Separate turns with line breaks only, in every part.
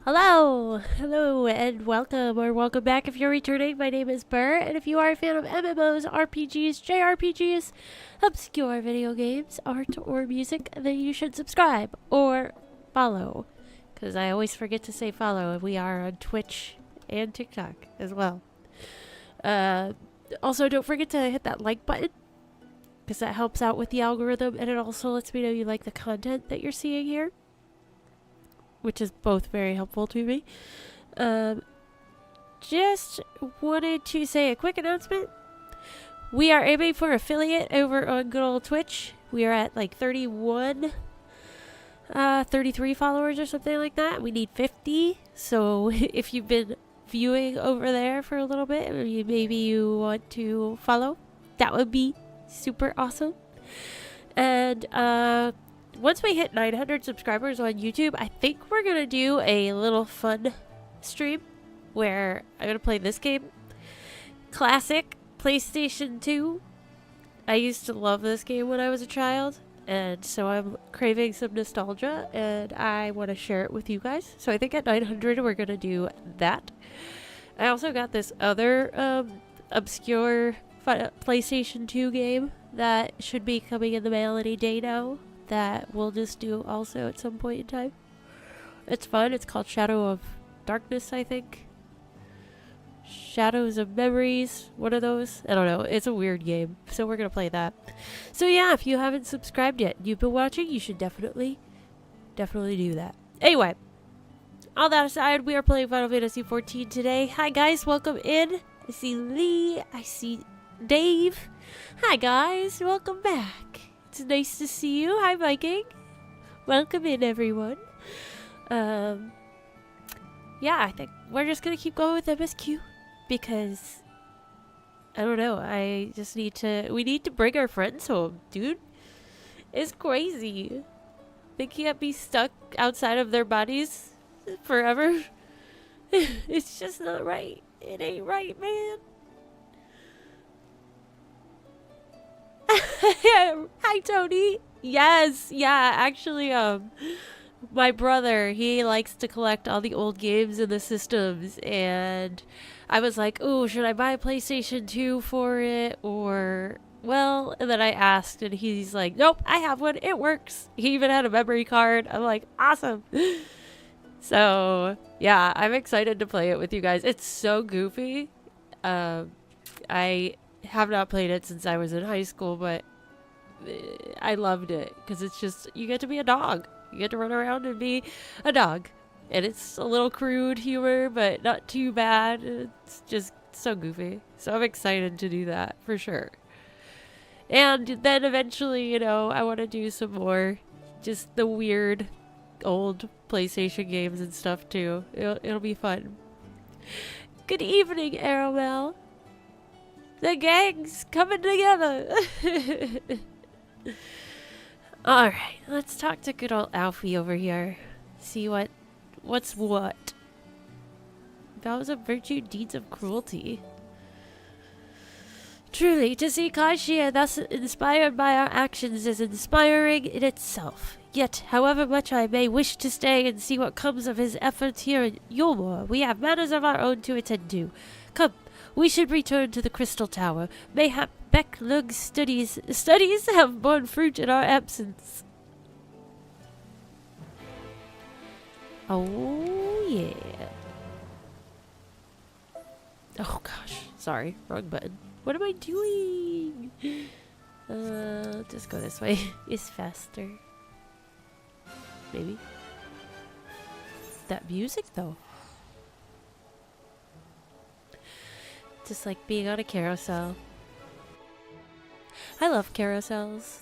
Hello, and welcome, or welcome back if you're returning. My name is Burr, and if you are a fan of MMOs, RPGs, JRPGs, obscure video games, art, or music, then you should subscribe or follow, because I always forget to say follow. We are on Twitch and TikTok as well. Also, don't forget to hit that like button, because that helps out with the algorithm, and it also lets me know you like the content that you're seeing here, which is both very helpful to me. Just wanted to say a quick announcement. We are aiming for affiliate over on good old Twitch. We are at like 33 followers or something like that. We need 50. So if you've been viewing over there for a little bit, or maybe you want to follow, that would be super awesome. And once we hit 900 subscribers on YouTube, I think we're going to do a little fun stream where I'm going to play this game. Classic PlayStation 2. I used to love this game when I was a child, and so I'm craving some nostalgia, and I want to share it with you guys. So I think at 900 we're going to do that. I also got this other obscure PlayStation 2 game that should be coming in the mail any day now, that we'll just do also at some point in time. It's fun. It's called Shadow of Darkness, I think. Shadows of Memories. One of those. I don't know. It's a weird game. So we're going to play that. So yeah, if you haven't subscribed yet, you've been watching, you should definitely do that. Anyway, all that aside, we are playing Final Fantasy XIV today. Hi guys, welcome in. I see Lee. I see Dave. Hi guys, welcome back. It's nice to see you. Hi, Viking. Welcome in, everyone. Yeah, I think we're just gonna keep going with MSQ because I don't know. I just need to. We need to bring our friends home, dude. It's crazy. They can't be stuck outside of their bodies forever. It's just not right. It ain't right, man. Hi, Tony. Yes, yeah, actually, my brother, he likes to collect all the old games in the systems, and I was like, oh, should I buy a PlayStation 2 for it, or, well, and then I asked, and he's like, nope, I have one, it works. He even had a memory card. I'm like, awesome. So, yeah, I'm excited to play it with you guys. It's so goofy. I have not played it since I was in high school, but I loved it because it's just, you get to be a dog. You get to run around and be a dog. And it's a little crude humor, but not too bad. It's just so goofy. So I'm excited to do that for sure. And then eventually, you know, I want to do some more just the weird old PlayStation games and stuff too. It'll be fun. Good evening, Aramel. The gang's coming together. Alright, let's talk to good old Alfie over here. See what's what. Vows of virtue, deeds of cruelty. Truly, to see Cashapp thus inspired by our actions is inspiring in itself. Yet, however much I may wish to stay and see what comes of his efforts here in Yulmore, we have matters of our own to attend to. Come, we should return to the Crystal Tower. Mayhap Becklug's studies have borne fruit in our absence. Oh, yeah. Oh, gosh. Sorry. Wrong button. What am I doing? Just go this way. It's faster. Maybe. That music, though. Just like being on a carousel. I love carousels.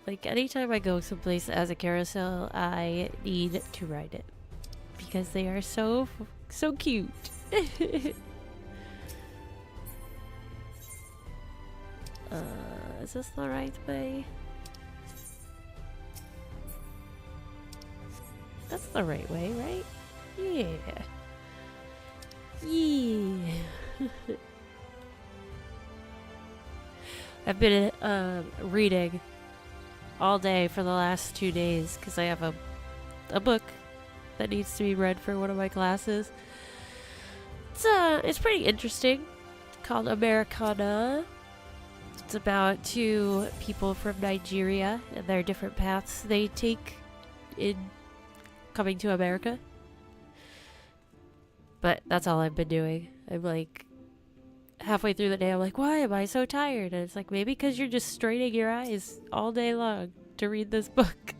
Like, anytime I go someplace as a carousel, I need to ride it. Because they are so cute. Is this the right way? That's the right way, right? Yeah. Yeah. I've been reading all day for the last 2 days because I have a book that needs to be read for one of my classes. It's pretty interesting. It's called Americana. It's about two people from Nigeria and their different paths they take in coming to America. But that's all I've been doing. I'm like, halfway through the day, I'm like, why am I so tired? And it's like, maybe because you're just straining your eyes all day long to read this book.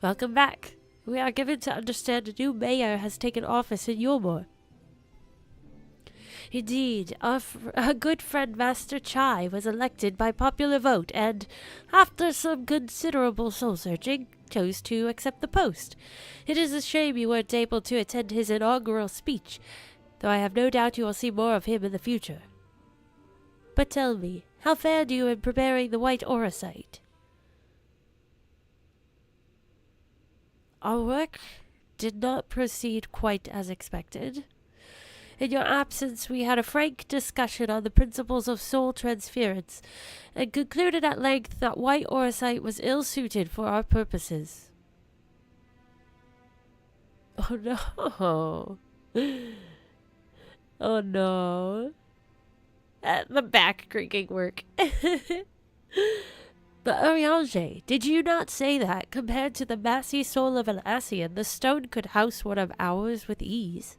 Welcome back. We are given to understand a new mayor has taken office in Yulmore. Indeed, our good friend Master Chai was elected by popular vote and, after some considerable soul-searching, chose to accept the post. It is a shame you weren't able to attend his inaugural speech, though I have no doubt you will see more of him in the future. But tell me, how fared you in preparing the white orosite? Our work did not proceed quite as expected. In your absence, we had a frank discussion on the principles of soul transference, and concluded at length that white orosite was ill-suited for our purposes. Oh no. Oh no. The back creaking work. But Ariange, did you not say that, compared to the massy soul of an Asian, the stone could house one of ours with ease?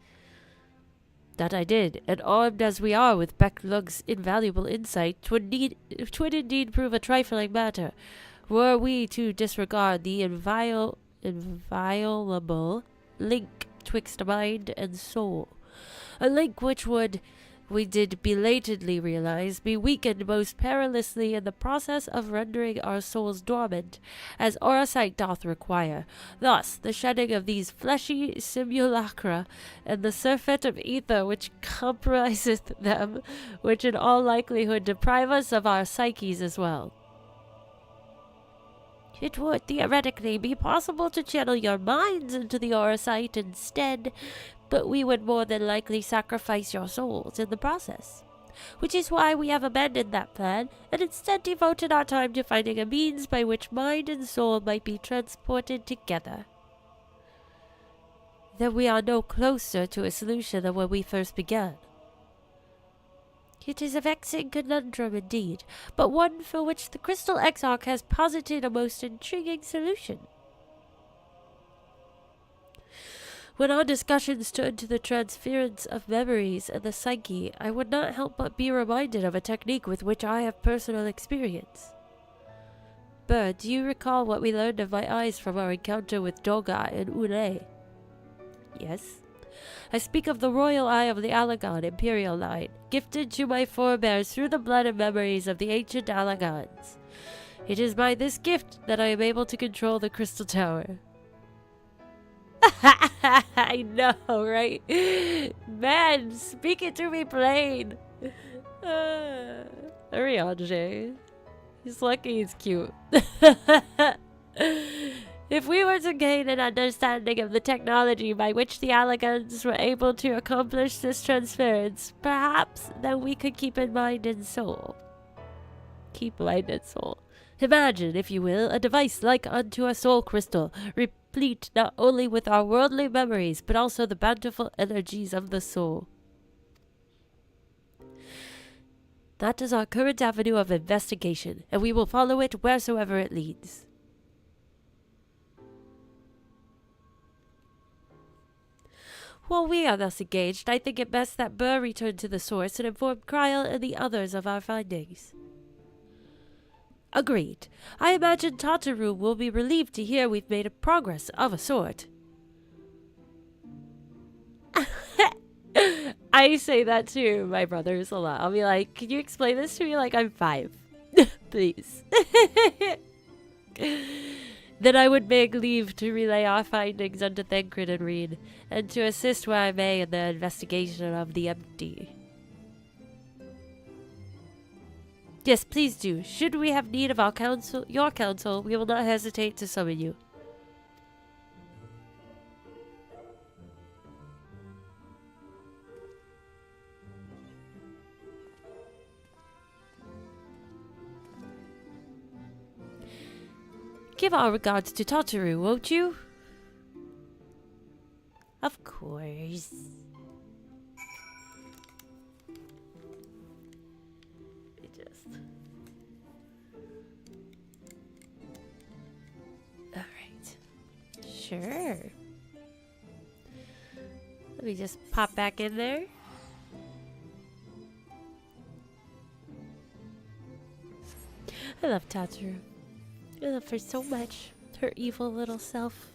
That I did, and armed as we are with Becklug's invaluable insight, 'twould indeed prove a trifling matter, were we to disregard the inviolable link twixt mind and soul. A link which would, we did belatedly realize, be weakened most perilously in the process of rendering our souls dormant, as orosite doth require. Thus, the shedding of these fleshy simulacra, and the surfeit of ether which compriseth them, which in all likelihood deprive us of our psyches as well. It would theoretically be possible to channel your minds into the orosite instead, but we would more than likely sacrifice your souls in the process, which is why we have abandoned that plan and instead devoted our time to finding a means by which mind and soul might be transported together. Then we are no closer to a solution than when we first began. It is a vexing conundrum indeed, but one for which the Crystal Exarch has posited a most intriguing solution. When our discussions turned to the transference of memories and the psyche, I would not help but be reminded of a technique with which I have personal experience. Bird, do you recall what we learned of my eyes from our encounter with Doga and Une? Yes. I speak of the royal eye of the Alagan imperial line, gifted to my forebears through the blood and memories of the ancient Alagans. It is by this gift that I am able to control the Crystal Tower. I know, right? Man, speak it to me plain. Ariange. He's lucky he's cute. If we were to gain an understanding of the technology by which the Alagans were able to accomplish this transference, perhaps then we could keep in mind and soul. Keep mind and soul. Imagine, if you will, a device like unto a soul crystal, replete not only with our worldly memories, but also the bountiful energies of the soul. That is our current avenue of investigation, and we will follow it wheresoever it leads. While we are thus engaged, I think it best that Burr return to the source and inform Kryl and the others of our findings. Agreed. I imagine Tataru will be relieved to hear we've made a progress of a sort. I say that to my brothers a lot. I'll be like, can you explain this to me like I'm 5? Please. Then I would beg leave to relay our findings unto Thancred and Reed, and to assist where I may in the investigation of the empty. Yes, please do. Should we have need of our counsel, your counsel, we will not hesitate to summon you. Give our regards to Tataru, won't you? Of course. Alright. Sure. Let me just pop back in there. I love Tataru. I love her so much. Her evil little self.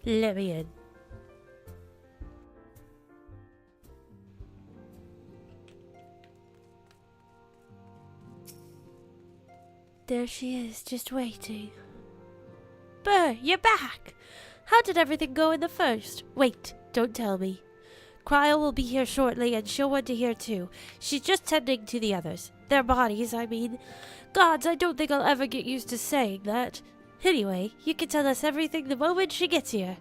Let me in. There she is, just waiting. Burr, you're back! How did everything go in the first? Wait, don't tell me. Cryo will be here shortly, and she'll want to hear too. She's just tending to the others. Their bodies, I mean. Gods, I don't think I'll ever get used to saying that. Anyway, you can tell us everything the moment she gets here.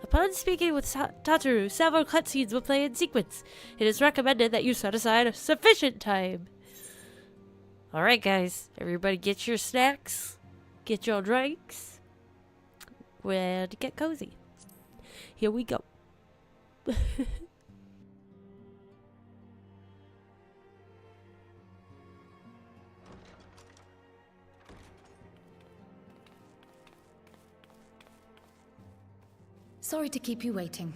Upon speaking with Tataru, several cutscenes will play in sequence. It is recommended that you set aside sufficient time. Alright guys, everybody get your snacks, get your drinks, and get cozy. Here we go.
Sorry to keep you waiting.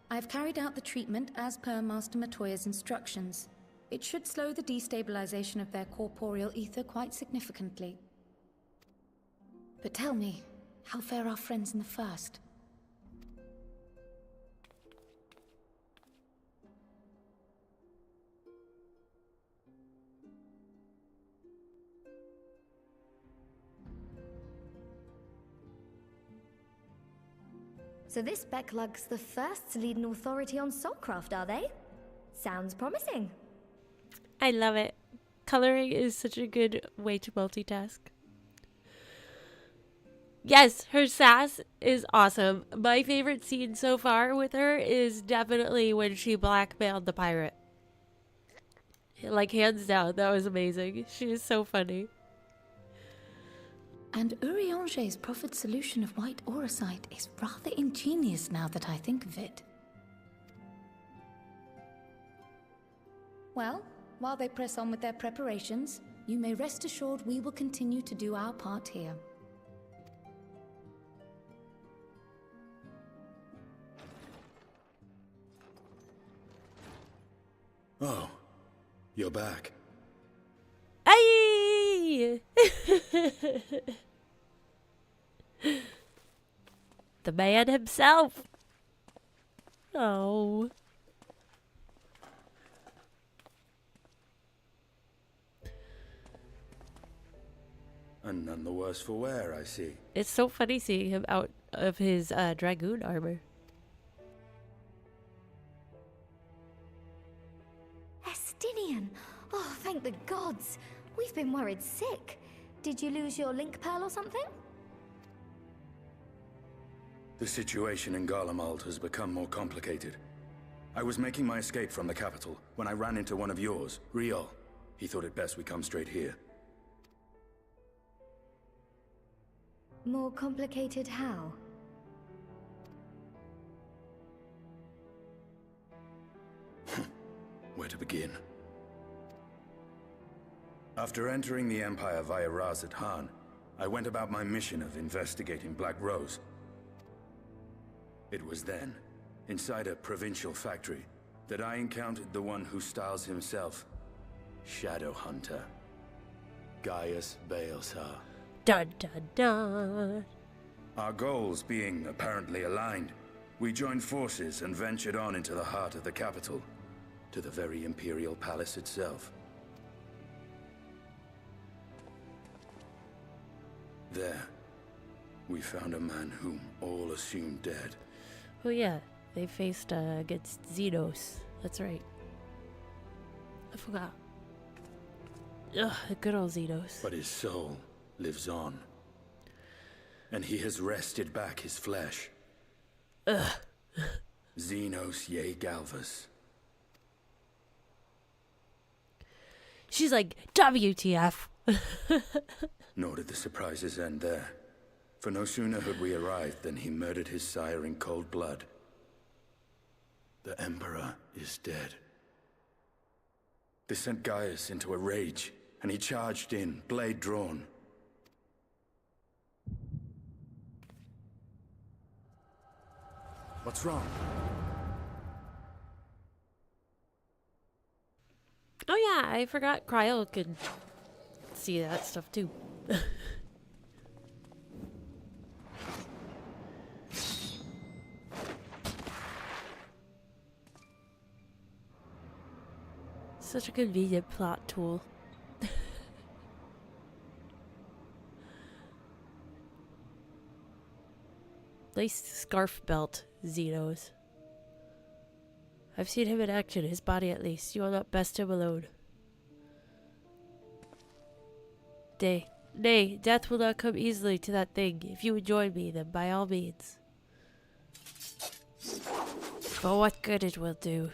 I've carried out the treatment as per Master Matoya's instructions. It should slow the destabilization of their corporeal ether quite significantly. But tell me, how fare our friends in the first?
So this Becklug's the first to lead an authority on soulcraft, are they? Sounds promising.
I love it. Coloring is such a good way to multitask. Yes, her sass is awesome. My favorite scene so far with her is definitely when she blackmailed the pirate. Like, hands down, that was amazing. She is so funny.
And Urianger's proffered solution of white auracite is rather ingenious now that I think of it. Well, while they press on with their preparations, you may rest assured we will continue to do our part here.
Oh, you're back.
Aye! The man himself. Oh.
And none the worse for wear, I see.
It's so funny seeing him out of his dragoon armor.
Estinian! Oh, thank the gods! We've been worried sick. Did you lose your link pearl or something?
The situation in Garlemald has become more complicated. I was making my escape from the capital when I ran into one of yours, Riol. He thought it best we come straight here.
More complicated how?
Where to begin? After entering the Empire via Razat Han, I went about my mission of investigating Black Rose. It was then, inside a provincial factory, that I encountered the one who styles himself Shadow Hunter, Gaius Baelsar.
Dun dun dun.
Our goals being apparently aligned, we joined forces and ventured on into the heart of the capital, to the very Imperial Palace itself. There, we found a man whom all assumed dead.
Oh yeah, they faced against Xenos. That's right. I forgot. Ugh, the good old Xenos.
But his soul lives on. And he has wrested back his flesh.
Ugh.
Xenos ye Galvus.
She's like, WTF.
Nor did the surprises end there. For no sooner had we arrived than he murdered his sire in cold blood. The Emperor is dead. This sent Gaius into a rage, and he charged in, blade drawn. What's wrong?
Oh yeah, I forgot Cryo could see that stuff too. Such a convenient plot tool. Nice scarf belt, Xenos. I've seen him in action, his body at least. You will not best him alone. Nay, death will not come easily to that thing. If you would join me, then by all means. But what good it will do.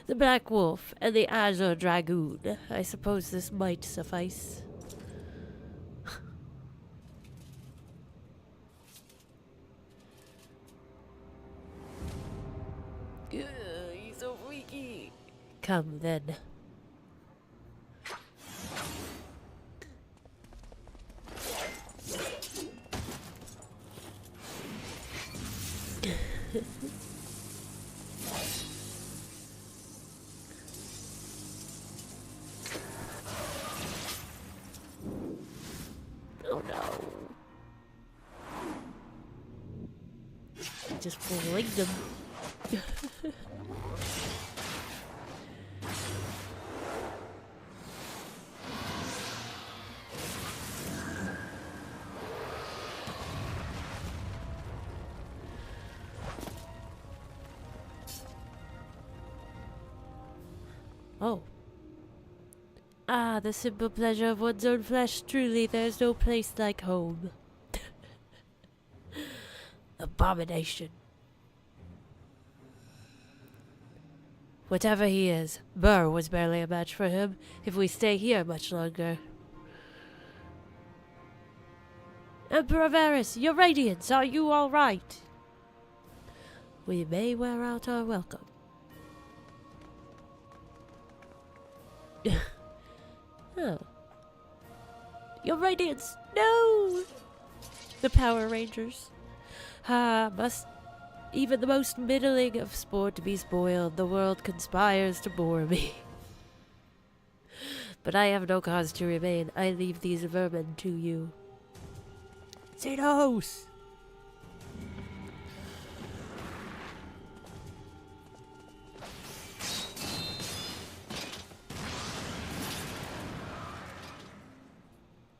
The Black Wolf and the Azure Dragoon. I suppose this might suffice. He's so freaky. Come then. Oh no. He just flinged him. Oh. Ah, the simple pleasure of one's own flesh. Truly, there's no place like home. Abomination. Whatever he is, Burr was barely a match for him if we stay here much longer. Emperor Varys, your radiance, are you all right? We may wear out our welcome. Oh. Your radiance! No! The Power Rangers. Ah, must even the most middling of sport be spoiled. The world conspires to bore me. But I have no cause to remain. I leave these vermin to you. Xenos!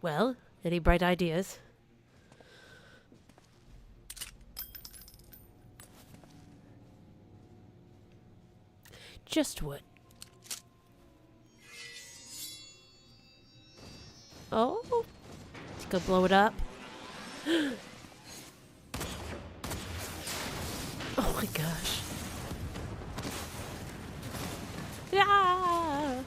Well, any bright ideas? Just wood. Oh, it's gonna blow it up. Oh my gosh. Yeah.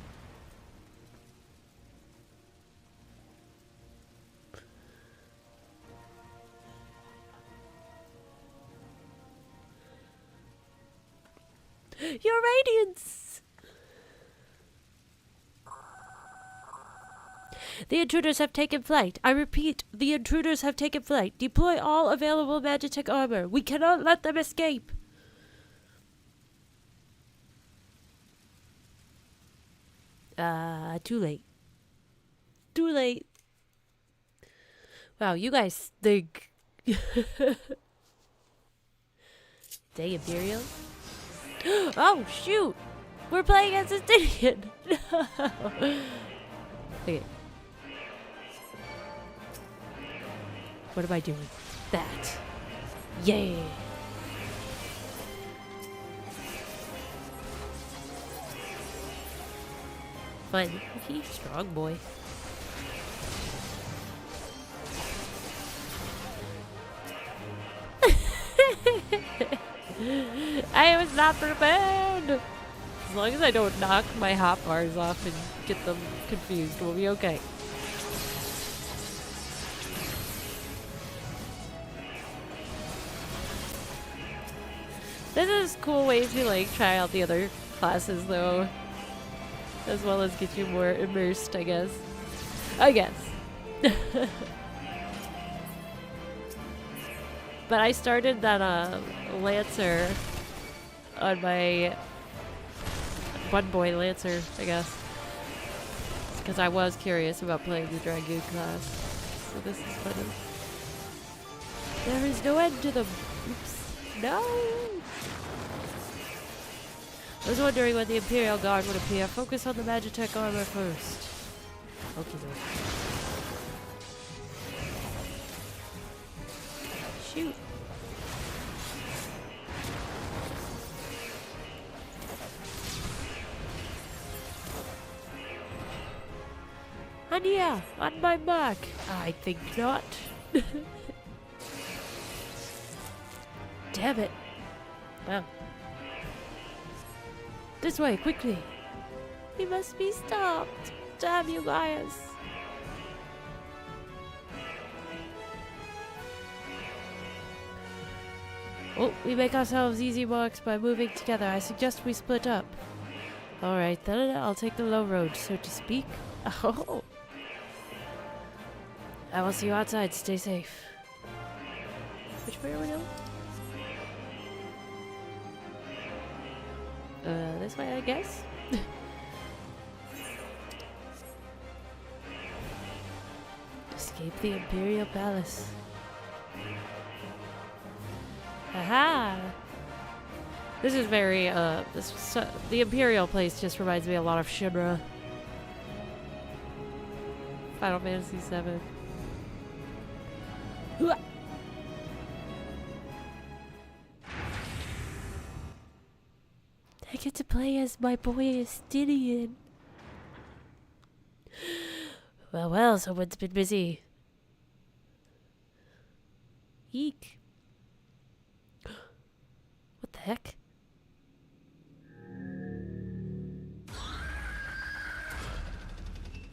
Your radiance! The intruders have taken flight. I repeat, the intruders have taken flight. Deploy all available Magitech armor. We cannot let them escape. Too late. Too late. Wow, you guys think. Dang, Imperial. Oh, shoot! We're playing as Justinian! No! Okay. What am I doing? That. Yay! fine. He's strong boy. I was not prepared! As long as I don't knock my hotbars off and get them confused, we'll be okay. This is a cool way to like try out the other classes though. As well as get you more immersed, I guess. But I started that Lancer on my One Boy Lancer, I guess. Because I was curious about playing the Dragoon class. So this is funny. There is no end to them. Oops. No! I was wondering when the Imperial Guard would appear. Focus on the Magitech armor first. Okay. Shoot. Anya, on my mark. I think not. Damn it. Wow. This way, quickly. We must be stopped. Damn you guys. Oh, we make ourselves easy marks by moving together. I suggest we split up. Alright, then I'll take the low road, so to speak. Oh. I will see you outside. Stay safe. Which way are we going? This way, I guess? Escape the Imperial Palace. Aha! This is very, the Imperial place just reminds me a lot of Shinra. Final Fantasy VII. Hooah! I get to play as my boy Estinian. Well, someone's been busy. Eek. What the heck?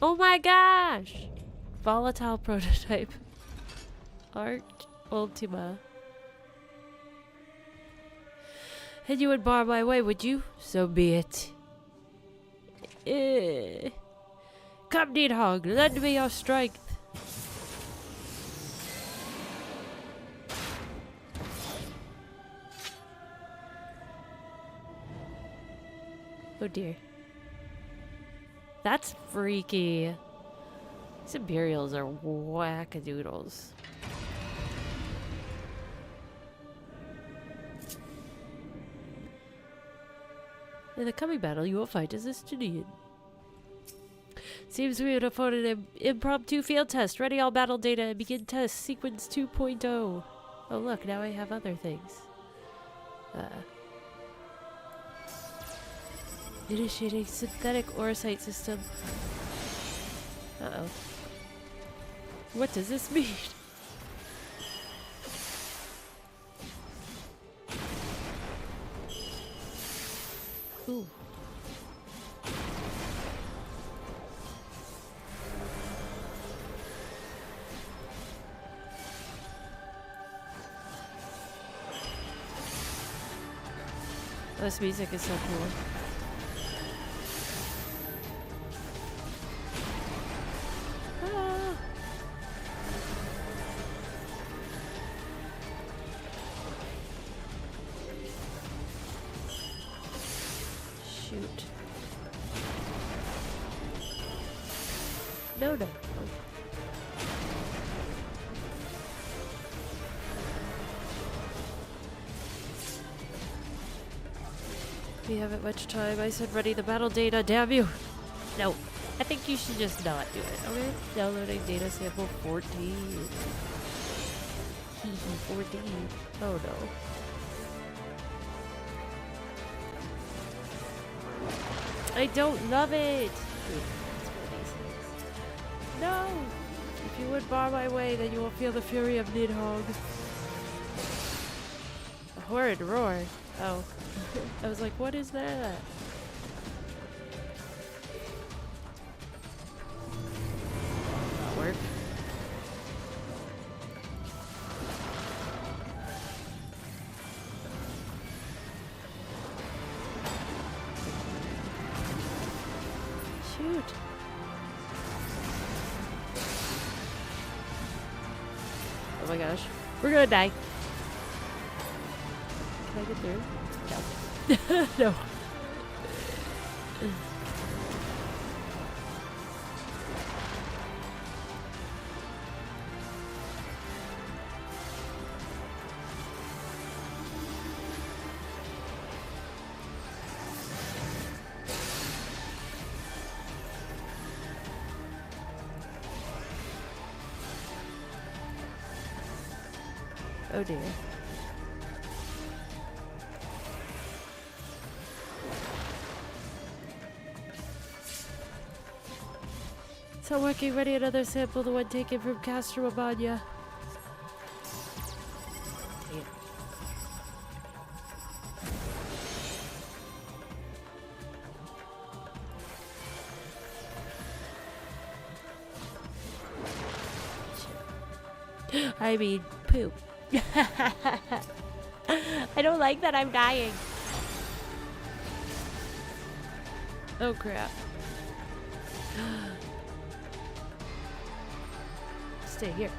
Oh my gosh! Volatile prototype. Art Ultima. And you would bar my way, would you? So be it. Come, Needhog, lend me your strength. Oh dear. That's freaky. These Imperials are wackadoodles. In the coming battle, you will fight as a Estinian. Seems we would afford an impromptu field test. Ready all battle data and begin test sequence 2.0. Oh look, now I have other things. Initiating synthetic orosite system. Uh-oh. What does this mean? Ooh. This music is so cool. Ah. Shoot. No. We haven't much time. I said ready the battle data, damn you! No, I think you should just not do it, okay? Downloading data sample 14. 14. Oh no. I don't love it! No! If you would bar my way, then you will feel the fury of Nidhogg. A horrid roar. Oh. I was like, what is that? Not work. Shoot. Oh my gosh. We're gonna die. Can I get through? No. No. Oh dear. So working ready another sample, the one taken from Cashapp. Dang it. I mean, poop. I don't like that I'm dying. Oh crap. Stay here.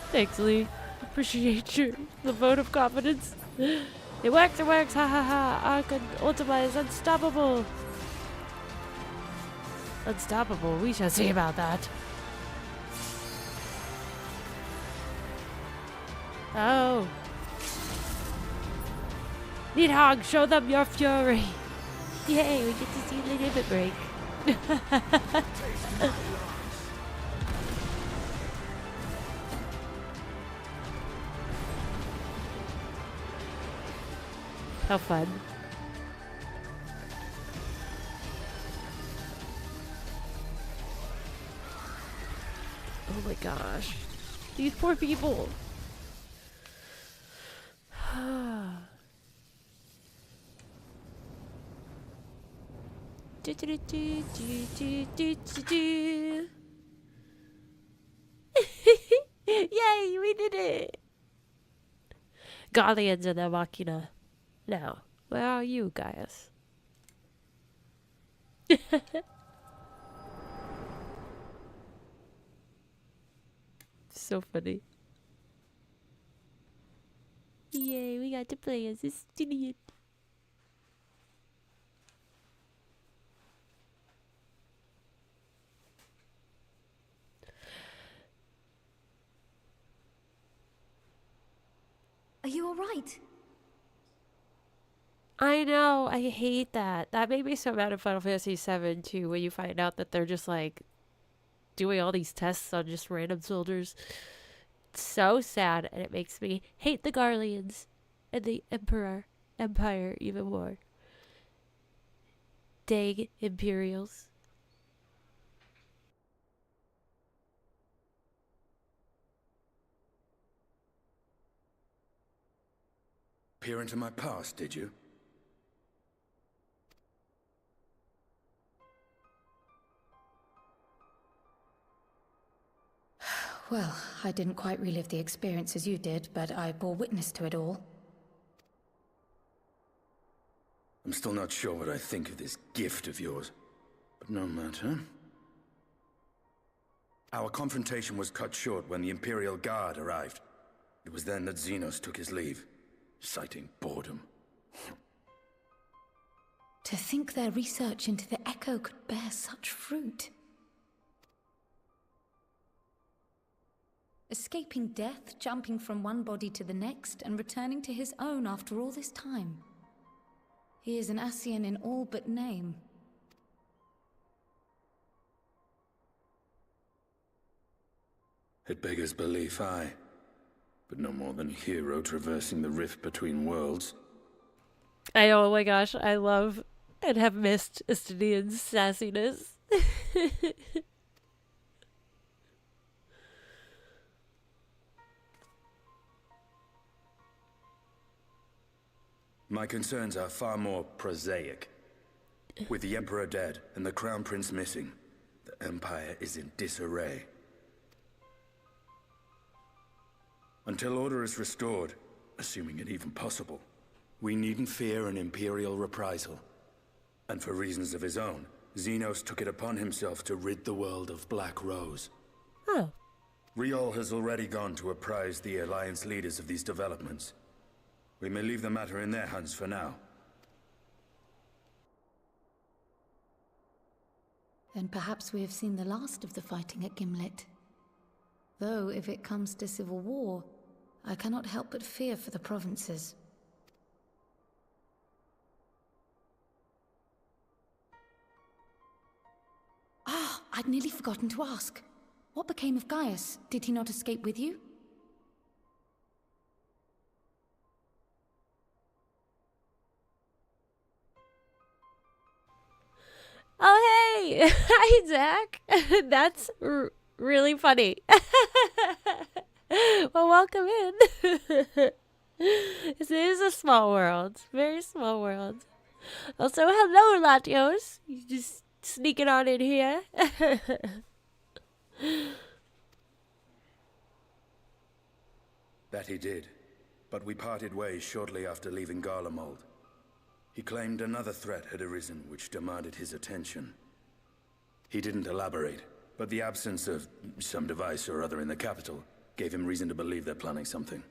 Thanks, Lee. Appreciate the vote of confidence. It works, ha ha ha. Arc Ultima is unstoppable. Unstoppable, we shall see about that. Oh. Nidhogg, show them your fury. Yay, we get to see the limit break. How fun. Oh my gosh. These poor people. Yay, we did it. Guardians of the Machina. Now, where are you, Gaius? So funny. Yay, we got to play as this idiot.
Are you alright?
I know, I hate that. That made me so mad in Final Fantasy VII too, when you find out that they're just like doing all these tests on just random soldiers. It's so sad, and it makes me hate the Garleans and the Empire even more. Dang Imperials.
Peer into my past, did you?
Well, I didn't quite relive the experience as you did, but I bore witness to it all.
I'm still not sure what I think of this gift of yours, but no matter. Our confrontation was cut short when the Imperial Guard arrived. It was then that Xenos took his leave, citing boredom.
To think their research into the Echo could bear such fruit. Escaping death, jumping from one body to the next, and returning to his own after all this time. He is an Ascian in all but name.
It beggars belief, aye. But no more than a hero traversing the rift between worlds.
I know, oh my gosh, I love and have missed Estinian's sassiness.
My concerns are far more prosaic. With the Emperor dead and the Crown Prince missing, the Empire is in disarray. Until order is restored, assuming it even possible, we needn't fear an Imperial reprisal. And for reasons of his own, Xenos took it upon himself to rid the world of Black Rose.
Oh.
Riol has already gone to apprise the Alliance leaders of these developments. We may leave the matter in their hands for now.
Then perhaps we have seen the last of the fighting at Gimlet. Though, if it comes to civil war, I cannot help but fear for the provinces. Ah, I'd nearly forgotten to ask. What became of Gaius? Did he not escape with you?
Oh, hey! Hi, Zach! That's really funny. Well, welcome in. This is a small world. Very small world. Also, hello, Latios. You just sneaking on in here.
That he did, but we parted ways shortly after leaving Garlemald. He claimed another threat had arisen which demanded his attention. He didn't elaborate, but the absence of some device or other in the capital gave him reason to believe they're planning something.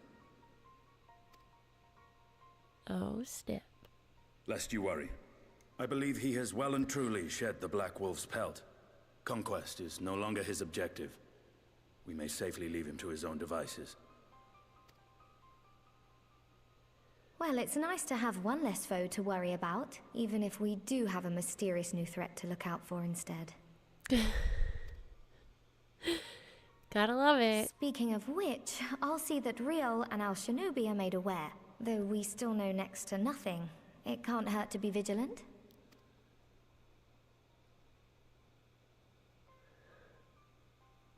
Oh, snap.
Lest you worry. I believe he has well and truly shed the Black Wolf's pelt. Conquest is no longer his objective. We may safely leave him to his own devices.
Well, it's nice to have one less foe to worry about, even if we do have a mysterious new threat to look out for instead.
Gotta love it.
Speaking of which, I'll see that Riol and our shinobi are made aware. Though we still know next to nothing, it can't hurt to be vigilant.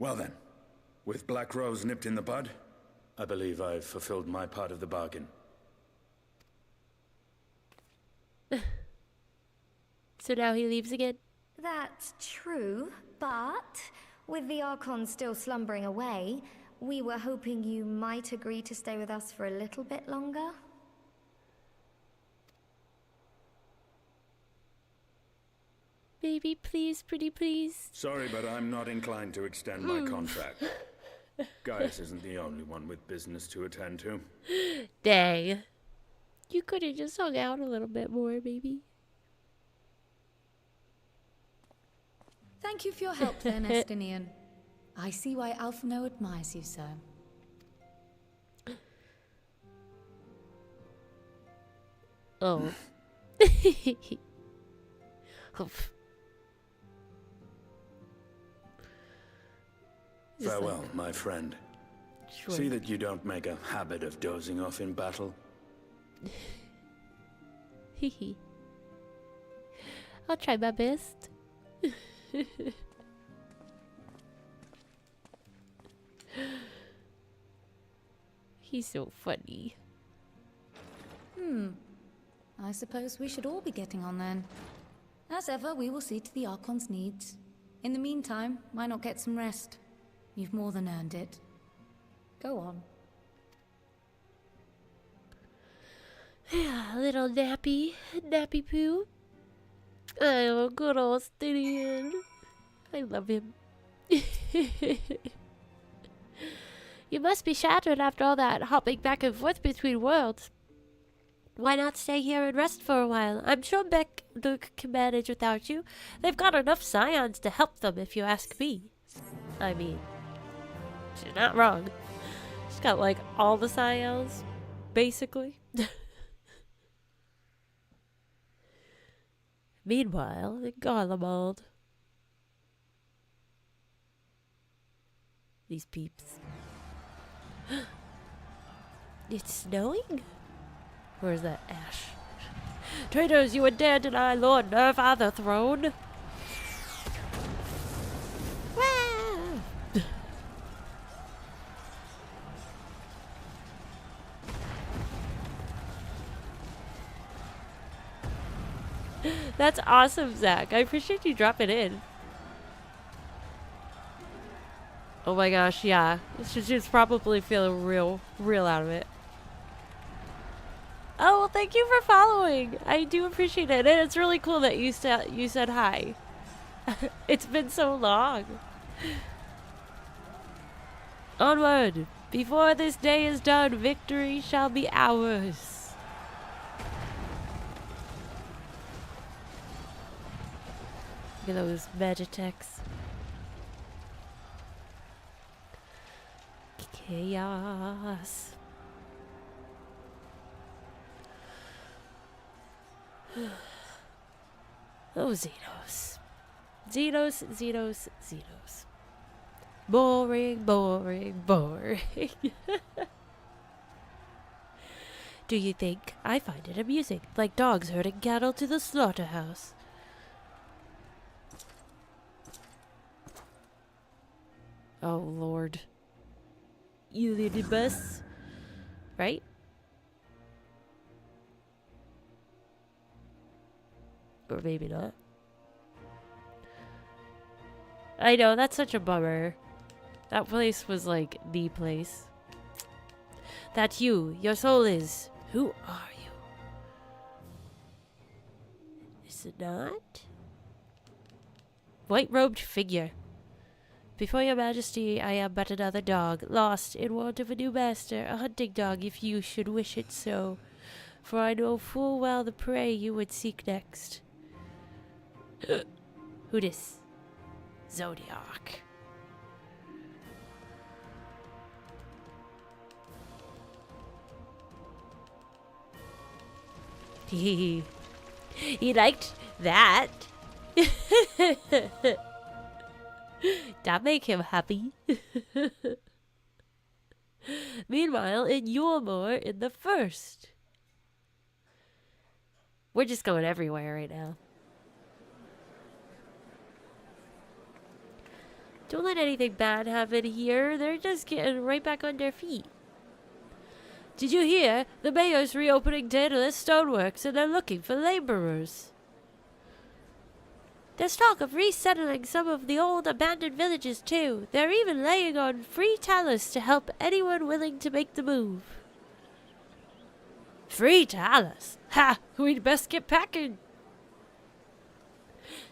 Well then, with Black Rose nipped in the bud, I believe I've fulfilled my part of the bargain.
So now he leaves again?
That's true, but with the Archons still slumbering away, we were hoping you might agree to stay with us for a little bit longer.
Baby, please, pretty please.
Sorry, but I'm not inclined to extend my contract. Gaius isn't the only one with business to attend to.
Dang. You could have just hung out a little bit more, baby.
Thank you for your help then, Estinian. I see why Alphino admires you so.
Oh. Oof.
Farewell, my friend.
Sure.
See that you don't make a habit of dozing off in battle.
Hehe. I'll try my best. He's so funny.
I suppose we should all be getting on then. As ever, we will see to the Archon's needs. In the meantime, why not get some rest? You've more than earned it. Go on.
Yeah, little nappy poo. Oh, good old Stydian. I love him. You must be shattered after all that hopping back and forth between worlds. Why not stay here and rest for a while? I'm sure Beck Luke can manage without you. They've got enough scions to help them, if you ask me. I mean, she's not wrong. She's got, like, all the scions, basically. Meanwhile, in Garlemald. These peeps. It's snowing? Where is that ash? Traitors, you would dare deny Lord Nerva the throne? That's awesome, Zach. I appreciate you dropping in. Oh my gosh, yeah. She's probably feeling real out of it. Oh, well, thank you for following. I do appreciate it. And it's really cool that you said hi. It's been so long. Onward. Before this day is done, victory shall be ours. Look at those Magitechs. Chaos. Oh, Xenos. Xenos. Boring. Do you think? I find it amusing, like dogs herding cattle to the slaughterhouse. Oh, Lord. You little bus. Right? Or maybe not. I know, that's such a bummer. That place was like the place. That's you. Your soul is. Who are you? Is it not? White-robed figure. Before your majesty, I am but another dog, lost in want of a new master, a hunting dog if you should wish it so. For I know full well the prey you would seek next. Who dis? Zodiac. He liked that. That make him happy. Meanwhile, in Yormore in the first. We're just going everywhere right now. Don't let anything bad happen here. They're just getting right back on their feet. Did you hear? The mayor's reopening Daedalus Stoneworks and they're looking for laborers. There's talk of resettling some of the old abandoned villages too. They're even laying on free talus to help anyone willing to make the move. Free talus? Ha! We'd best get packing.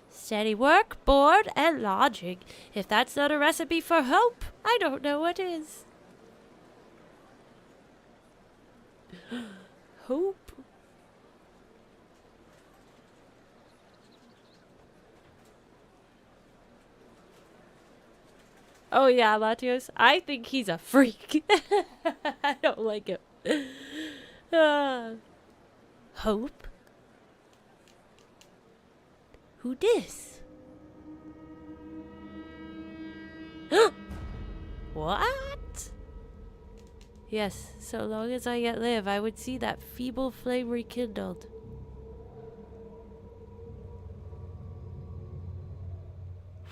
Steady work, board, and lodging. If that's not a recipe for hope, I don't know what is. Hope? Oh yeah, Latios. I think he's a freak. I don't like him. Hope? Who dis? What? Yes, so long as I yet live, I would see that feeble flame rekindled.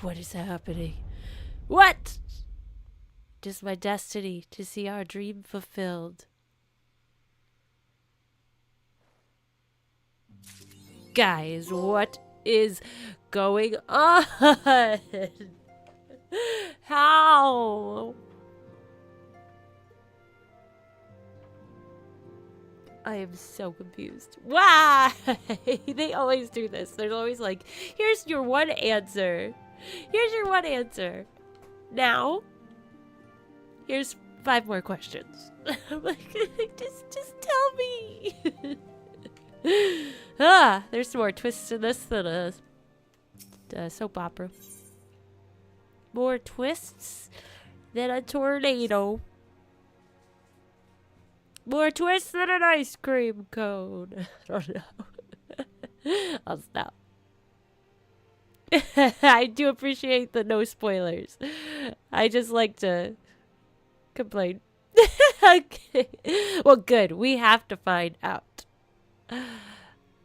What is happening? What? It is my destiny to see our dream fulfilled. Guys, what is going on? How? I am so confused. Why? They always do this. There's always like, here's your one answer. Here's your one answer. Now, here's 5 more questions. I'm like, just tell me. There's more twists in this than a soap opera. More twists than a tornado. More twists than an ice cream cone. I don't know. I'll stop. I do appreciate the no spoilers. I just like to complain. Okay. Well, good. We have to find out.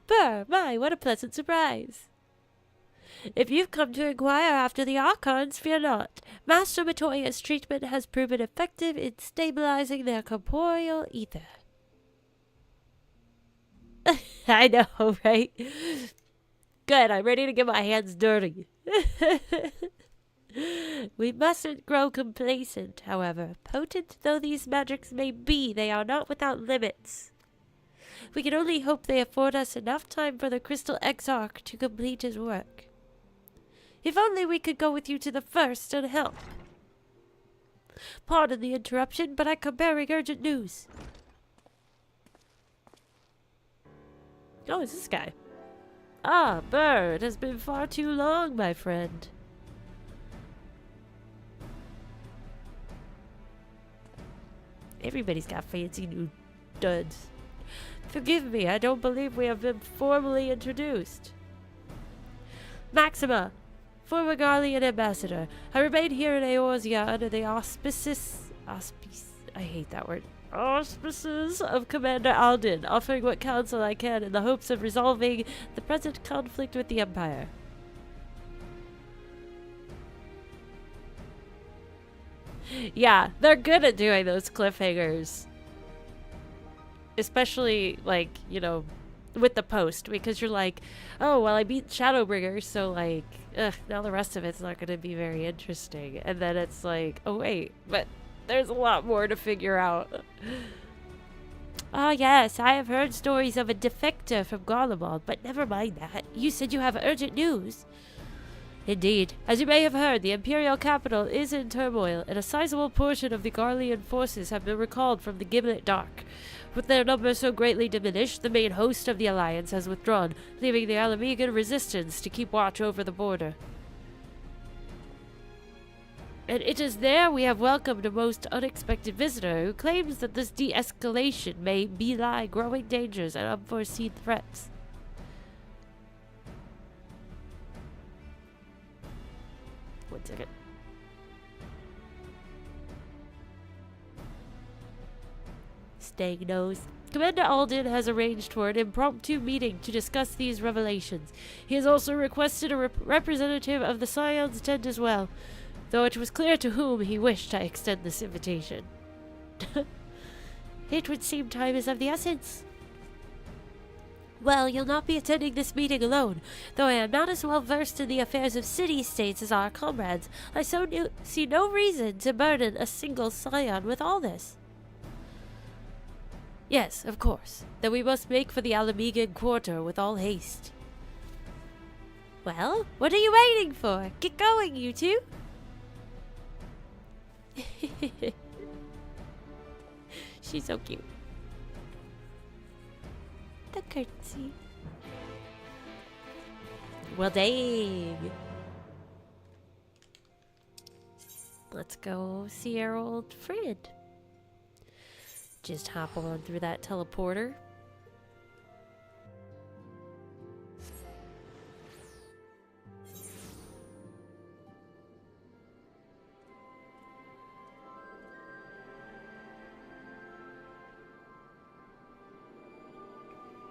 My, what a pleasant surprise. If you've come to inquire after the Archons, fear not. Master Matoya's treatment has proven effective in stabilizing their corporeal ether. I know, right? Good, I'm ready to get my hands dirty. We mustn't grow complacent, however. Potent though these magics may be, they are not without limits. We can only hope they afford us enough time for the Crystal Exarch to complete his work. If only we could go with you to the first and help. Pardon the interruption, but I come bearing urgent news. Oh, it's this guy. Ah, Burr, it has been far too long, my friend. Everybody's got fancy new duds. Forgive me, I don't believe we have been formally introduced. Maxima, former Garlean ambassador. I remain here in Eorzea under the auspices of Commander Alden, offering what counsel I can in the hopes of resolving the present conflict with the Empire. Yeah, they're good at doing those cliffhangers. Especially, like, you know, with the Post, because you're like, oh, well, I beat Shadowbringers, so, like, now the rest of it's not going to be very interesting. And then it's like, oh, wait, but there's a lot more to figure out. Ah, yes, I have heard stories of a defector from Garlemald, but never mind that. You said you have urgent news. Indeed. As you may have heard, the Imperial capital is in turmoil, and a sizable portion of the Garlean forces have been recalled from the Gimlet Dark. With their numbers so greatly diminished, the main host of the Alliance has withdrawn, leaving the Alamegan resistance to keep watch over the border. And it is there we have welcomed a most unexpected visitor who claims that this de-escalation may belie growing dangers and unforeseen threats. One second. Stag nose. Commander Alden has arranged for an impromptu meeting to discuss these revelations. He has also requested a representative of the Scion's tent as well, though it was clear to whom he wished to extend this invitation. It would seem time is of the essence. Well, you'll not be attending this meeting alone. Though I am not as well versed in the affairs of city-states as our comrades, I see no reason to burden a single Scion with all this. Yes, of course. Then we must make for the Alamegan quarter with all haste. Well, what are you waiting for? Get going, you two! She's so cute. The curtsy. Well, dang. Let's go see our old friend. Just hop on through that teleporter.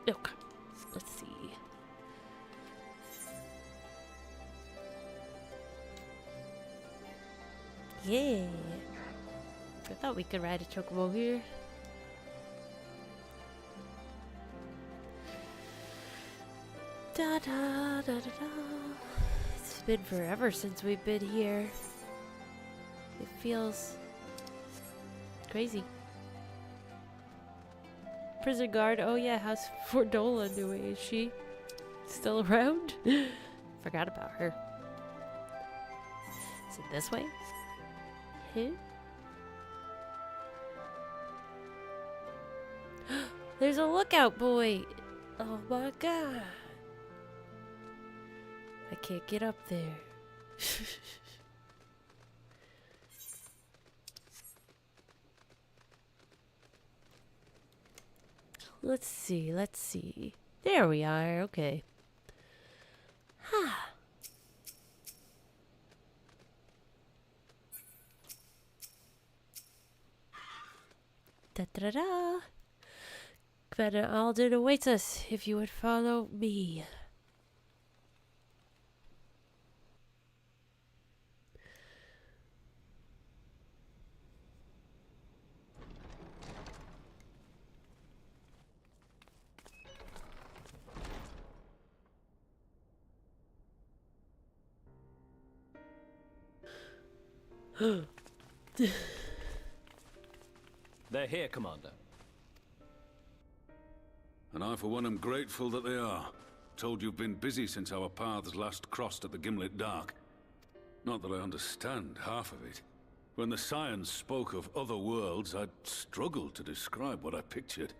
Okay, let's see. Yeah. I thought we could ride a chocobo here. Da da da da da. It's been forever since we've been here. It feels crazy. Prison guard. Oh yeah, how's Fordola doing? Is she still around? Forgot about her. Is it this way? Huh? There's a lookout boy. Oh my god. I can't get up there. Let's see, let's see. There we are, okay. Da-da-da-da. Commander Alden awaits us if you would follow me.
They're here, Commander.
And I, for one, am grateful that they are. Told you've been busy since our paths last crossed at the Gimlet Dark. Not that I understand half of it. When the science spoke of other worlds, I'd struggled to describe what I pictured.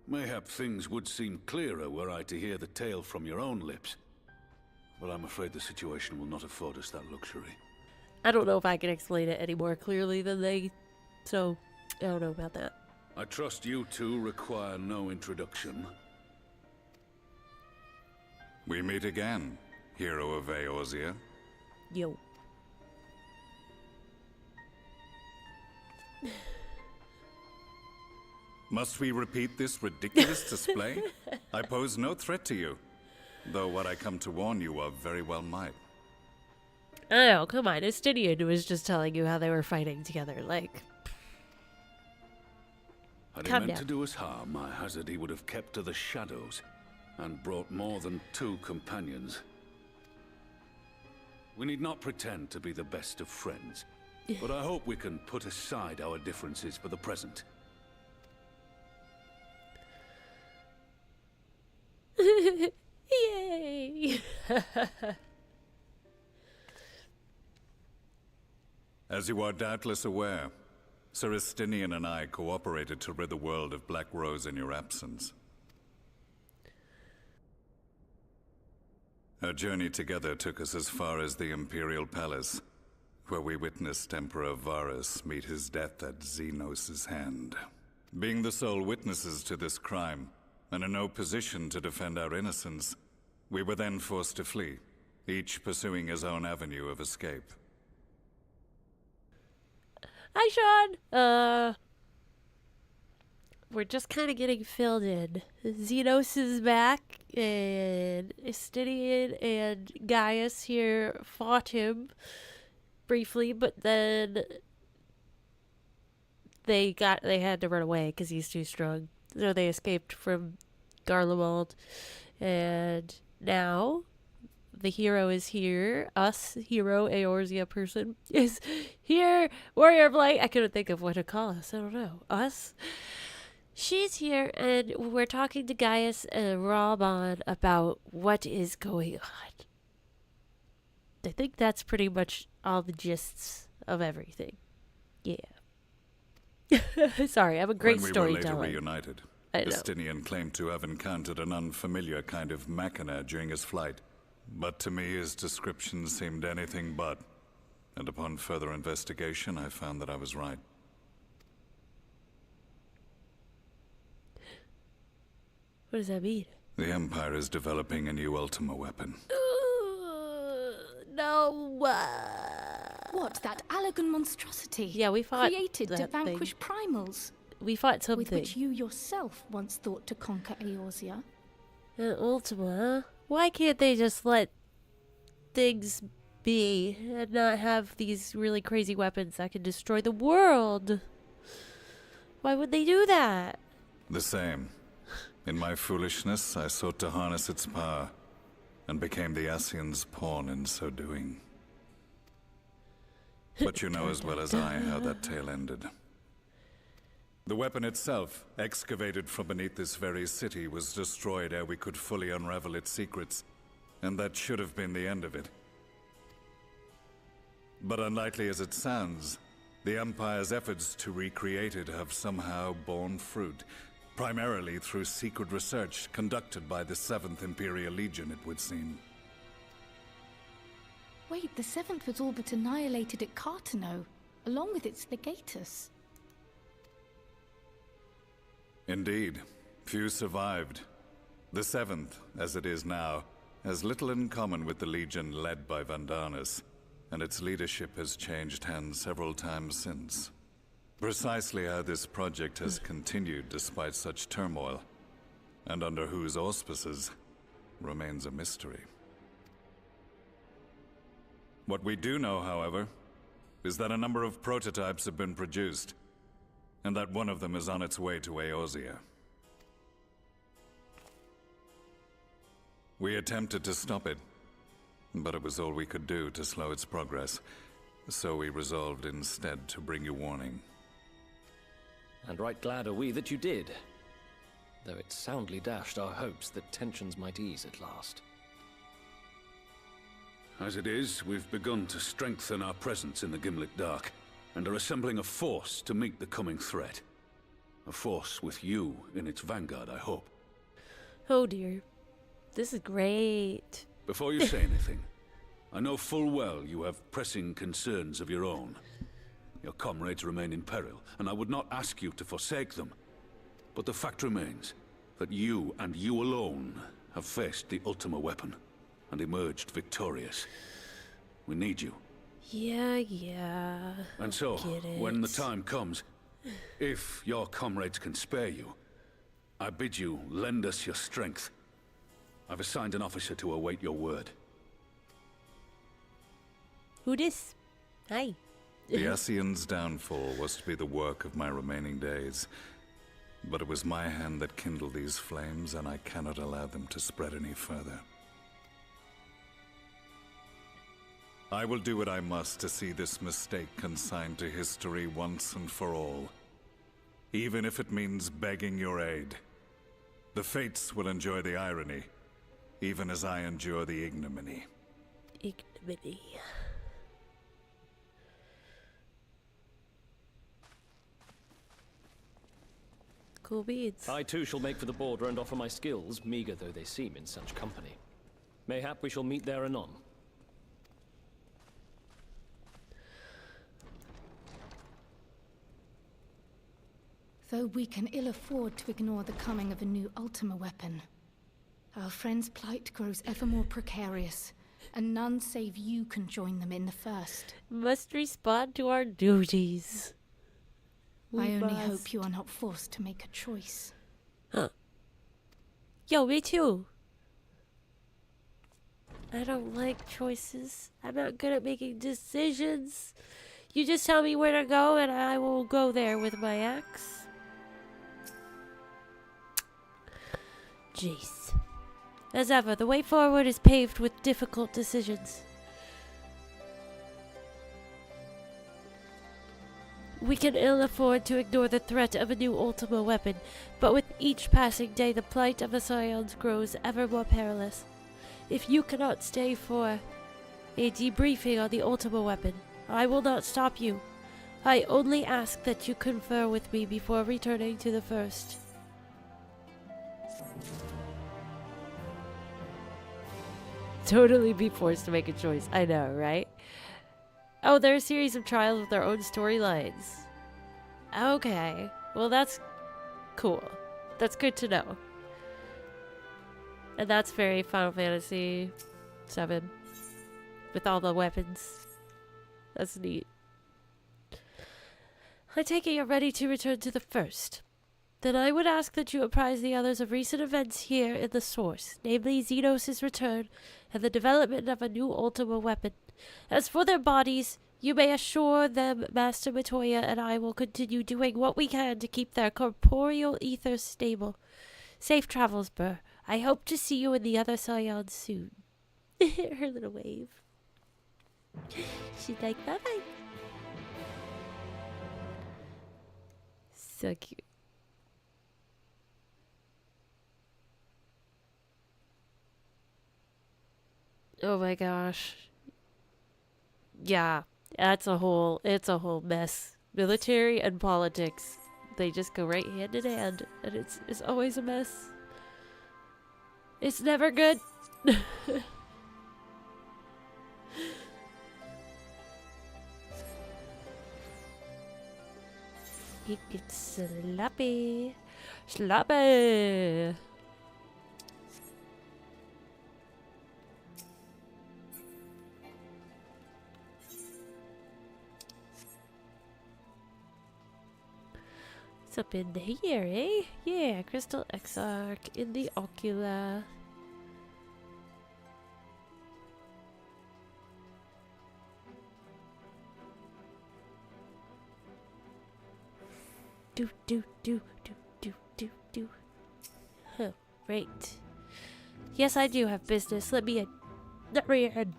Mayhap things would seem clearer were I to hear the tale from your own lips. But I'm afraid the situation will not afford us that luxury.
I don't know if I can explain it any more clearly than they, so I don't know about that.
I trust you two require no introduction.
We meet again, hero of Eorzea.
Yo.
Must we repeat this ridiculous display? I pose no threat to you, though what I come to warn you of very well might.
I know, come on. Estinian was just telling you how they were fighting together, like...
Had he meant to do us harm, I hazard he would have kept to the shadows, and brought more than 2 companions. We need not pretend to be the best of friends, but I hope we can put aside our differences for the present.
Yay!
As you are doubtless aware, Sir Estinian and I cooperated to rid the world of Black Rose in your absence. Our journey together took us as far as the Imperial Palace, where we witnessed Emperor Varus meet his death at Xenos' hand. Being the sole witnesses to this crime, and in no position to defend our innocence, we were then forced to flee, each pursuing his own avenue of escape.
Hi, Sean! We're just kind of getting filled in. Xenos is back, and Estinian and Gaius here fought him briefly, but then they had to run away because he's too strong. So they escaped from Garlemald, and now the hero is here. Us, hero, Eorzea person, is here. Warrior of Light. I couldn't think of what to call us. I don't know. Us. She's here, and we're talking to Gaius and Raban about what is going on. I think that's pretty much all the gists of everything. Yeah. Sorry, I'm a great storyteller.
When we were later reunited, Estinian claimed to have encountered an unfamiliar kind of machina during his flight. But to me, his description seemed anything but. And upon further investigation, I found that I was right.
What does that mean?
The Empire is developing a new Ultima weapon.
No.
What, that Allagan monstrosity?
Yeah, we fought
created to
that
vanquish primals.
We fought something.
With which you yourself once thought to conquer Eorzea.
Ultima, huh? Why can't they just let things be and not have these really crazy weapons that can destroy the world? Why would they do that?
The same. In my foolishness, I sought to harness its power, and became the Ascian's pawn in so doing. but you know as well as I how that tale ended. The weapon itself, excavated from beneath this very city, was destroyed ere we could fully unravel its secrets, and that should have been the end of it. But unlikely as it sounds, the Empire's efforts to recreate it have somehow borne fruit, primarily through secret research conducted by the 7th Imperial Legion, it would seem.
Wait, the 7th was all but annihilated at Cartano, along with its legatus.
Indeed. Few survived. The 7th, as it is now, has little in common with the Legion led by Vandanis, and its leadership has changed hands several times since. Precisely how this project has continued despite such turmoil, and under whose auspices, remains a mystery. What we do know, however, is that a number of prototypes have been produced, and that one of them is on its way to Eorzea. We attempted to stop it, but it was all we could do to slow its progress, so we resolved instead to bring you warning.
And right glad are we that you did, though it soundly dashed our hopes that tensions might ease at last.
As it is, we've begun to strengthen our presence in the Gimlet Dark, and are assembling a force to meet the coming threat. A force with you in its vanguard, I hope.
Oh dear. This is great.
Before you say anything, I know full well you have pressing concerns of your own. Your comrades remain in peril, and I would not ask you to forsake them. But the fact remains that you and you alone have faced the Ultima weapon and emerged victorious. We need you.
Yeah.
And so, when the time comes, if your comrades can spare you, I bid you lend us your strength. I've assigned an officer to await your word.
Who dis? Hi.
The Ascian's downfall was to be the work of my remaining days. But it was my hand that kindled these flames, and I cannot allow them to spread any further. I will do what I must to see this mistake consigned to history once and for all. Even if it means begging your aid. The Fates will enjoy the irony, even as I endure the ignominy.
Ignominy. Cool beads.
I too shall make for the border and offer my skills, meager though they seem in such company. Mayhap we shall meet there anon.
Though we can ill afford to ignore the coming of a new Ultima weapon, our friends' plight grows ever more precarious, and none save you can join them in the first.
Must respond to our duties.
I only hope you are not forced to make a choice.
Huh. Yo, me too. I don't like choices. I'm not good at making decisions. You just tell me where to go and I will go there with my axe. Jeez. As ever, the way forward is paved with difficult decisions. We can ill afford to ignore the threat of a new Ultima weapon, but with each passing day the plight of the Scions grows ever more perilous. If you cannot stay for a debriefing on the Ultima weapon, I will not stop you. I only ask that you confer with me before returning to the first. Totally be forced to make a choice. I know, right? Oh, they're a series of trials with their own storylines. Okay. Well, that's cool. That's good to know. And that's very Final Fantasy VII. With all the weapons. That's neat. I take it you're ready to return to the first. Then I would ask that you apprise the others of recent events here in the source, namely Xenos' return and the development of a new Ultima weapon. As for their bodies, you may assure them Master Matoya and I will continue doing what we can to keep their corporeal ether stable. Safe travels, Burr. I hope to see you in the other Scions soon. Her little wave. She's like, bye-bye. So cute. Oh my gosh. Yeah, it's a whole mess. Military and politics. They just go right hand in hand, and it's always a mess. It's never good. It gets sloppy. Sloppy. What's up in here, eh? Yeah, Crystal Exarch in the Ocula. Do. Huh, right. Yes, I do have business. Let me in. Let me in.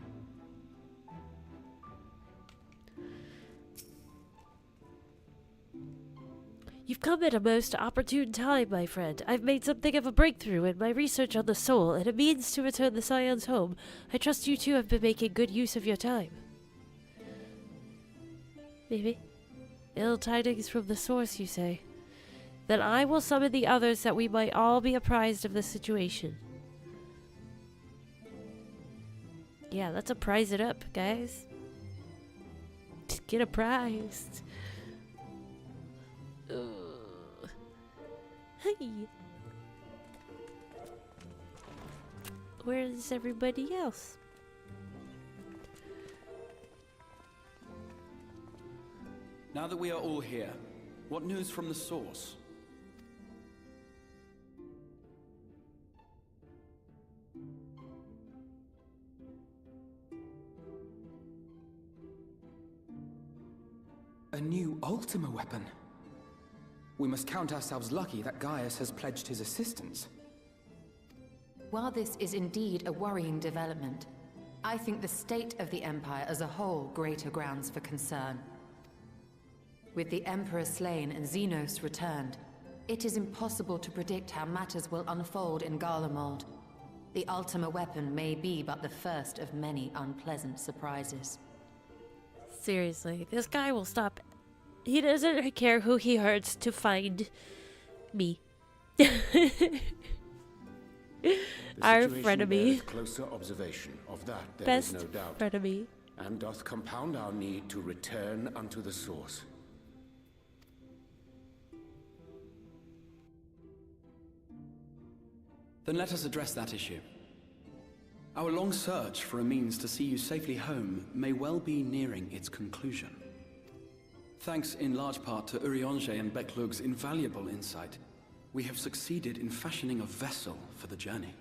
You've come at a most opportune time, my friend. I've made something of a breakthrough in my research on the soul, and a means to return the Scions home. I trust you two have been making good use of your time. Maybe. Ill tidings from the source, you say? Then I will summon the others that we might all be apprised of the situation. Yeah, let's apprise it up, guys. Just get apprised. Hey. Where's everybody else?
Now that we are all here, what news from the source?
A new Ultima weapon. We must count ourselves lucky that Gaius has pledged his assistance.
While this is indeed a worrying development, I think the state of the Empire as a whole greater grounds for concern. With the Emperor slain and Xenos returned, it is impossible to predict how matters will unfold in Garlemald. The Ultima weapon may be but the first of many unpleasant surprises.
Seriously, this guy will stop. He doesn't care who he hurts to find me. Our frenemy.
Closer observation of that there
Best
is no doubt,
frenemy.
and doth compound our need to return unto the source.
Then let us address that issue. Our long search for a means to see you safely home may well be nearing its conclusion. Thanks in large part to Urianger and Becklug's invaluable insight, we have succeeded in fashioning a vessel for the journey.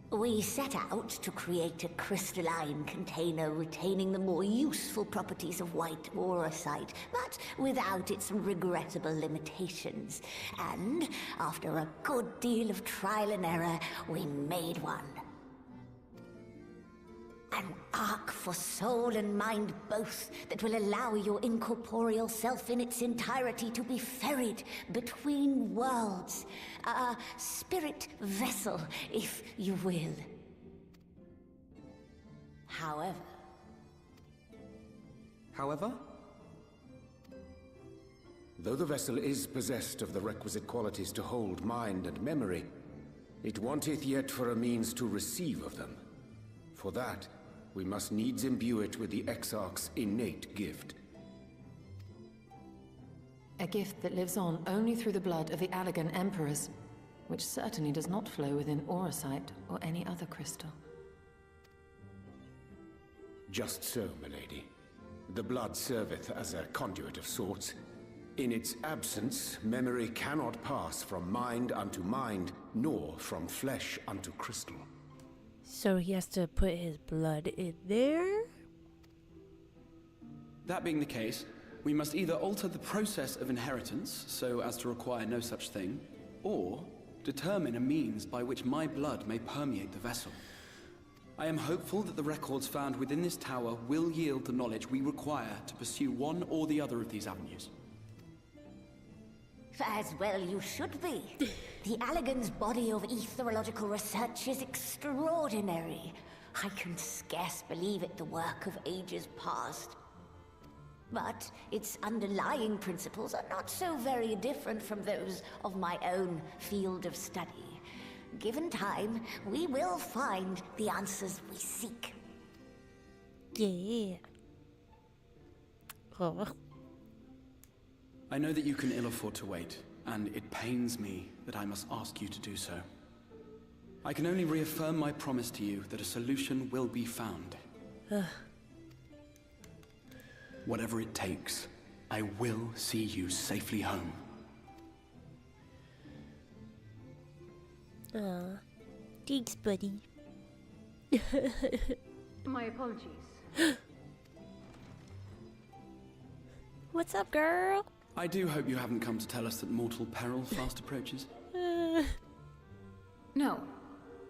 We set out to create a crystalline container retaining the more useful properties of white aurosite, but without its regrettable limitations. And after a good deal of trial and error, we made one. An ark for soul and mind both that will allow your incorporeal self in its entirety to be ferried between worlds. A spirit vessel, if you will.
However?
Though the vessel is possessed of the requisite qualities to hold mind and memory, it wanteth yet for a means to receive of them. For that, we must needs imbue it with the Exarch's innate gift.
A gift that lives on only through the blood of the Allagan Emperors, which certainly does not flow within aurosite or any other crystal.
Just so, milady. The blood serveth as a conduit of sorts. In its absence, memory cannot pass from mind unto mind, nor from flesh unto crystal.
So he has to put his blood in there?
That being the case, we must either alter the process of inheritance so as to require no such thing, or determine a means by which my blood may permeate the vessel. I am hopeful that the records found within this tower will yield the knowledge we require to pursue one or the other of these avenues.
As well you should be. The Allegan's body of etherological research is extraordinary. I can scarce believe it the work of ages past. But its underlying principles are not so very different from those of my own field of study. Given time, we will find the answers we seek.
Yeah. Oh.
I know that you can ill afford to wait, and it pains me that I must ask you to do so. I can only reaffirm my promise to you that a solution will be found. Whatever it takes, I will see you safely home.
Aw. Thanks, buddy.
My apologies.
What's up, girl?
I do hope you haven't come to tell us that mortal peril fast approaches.
No.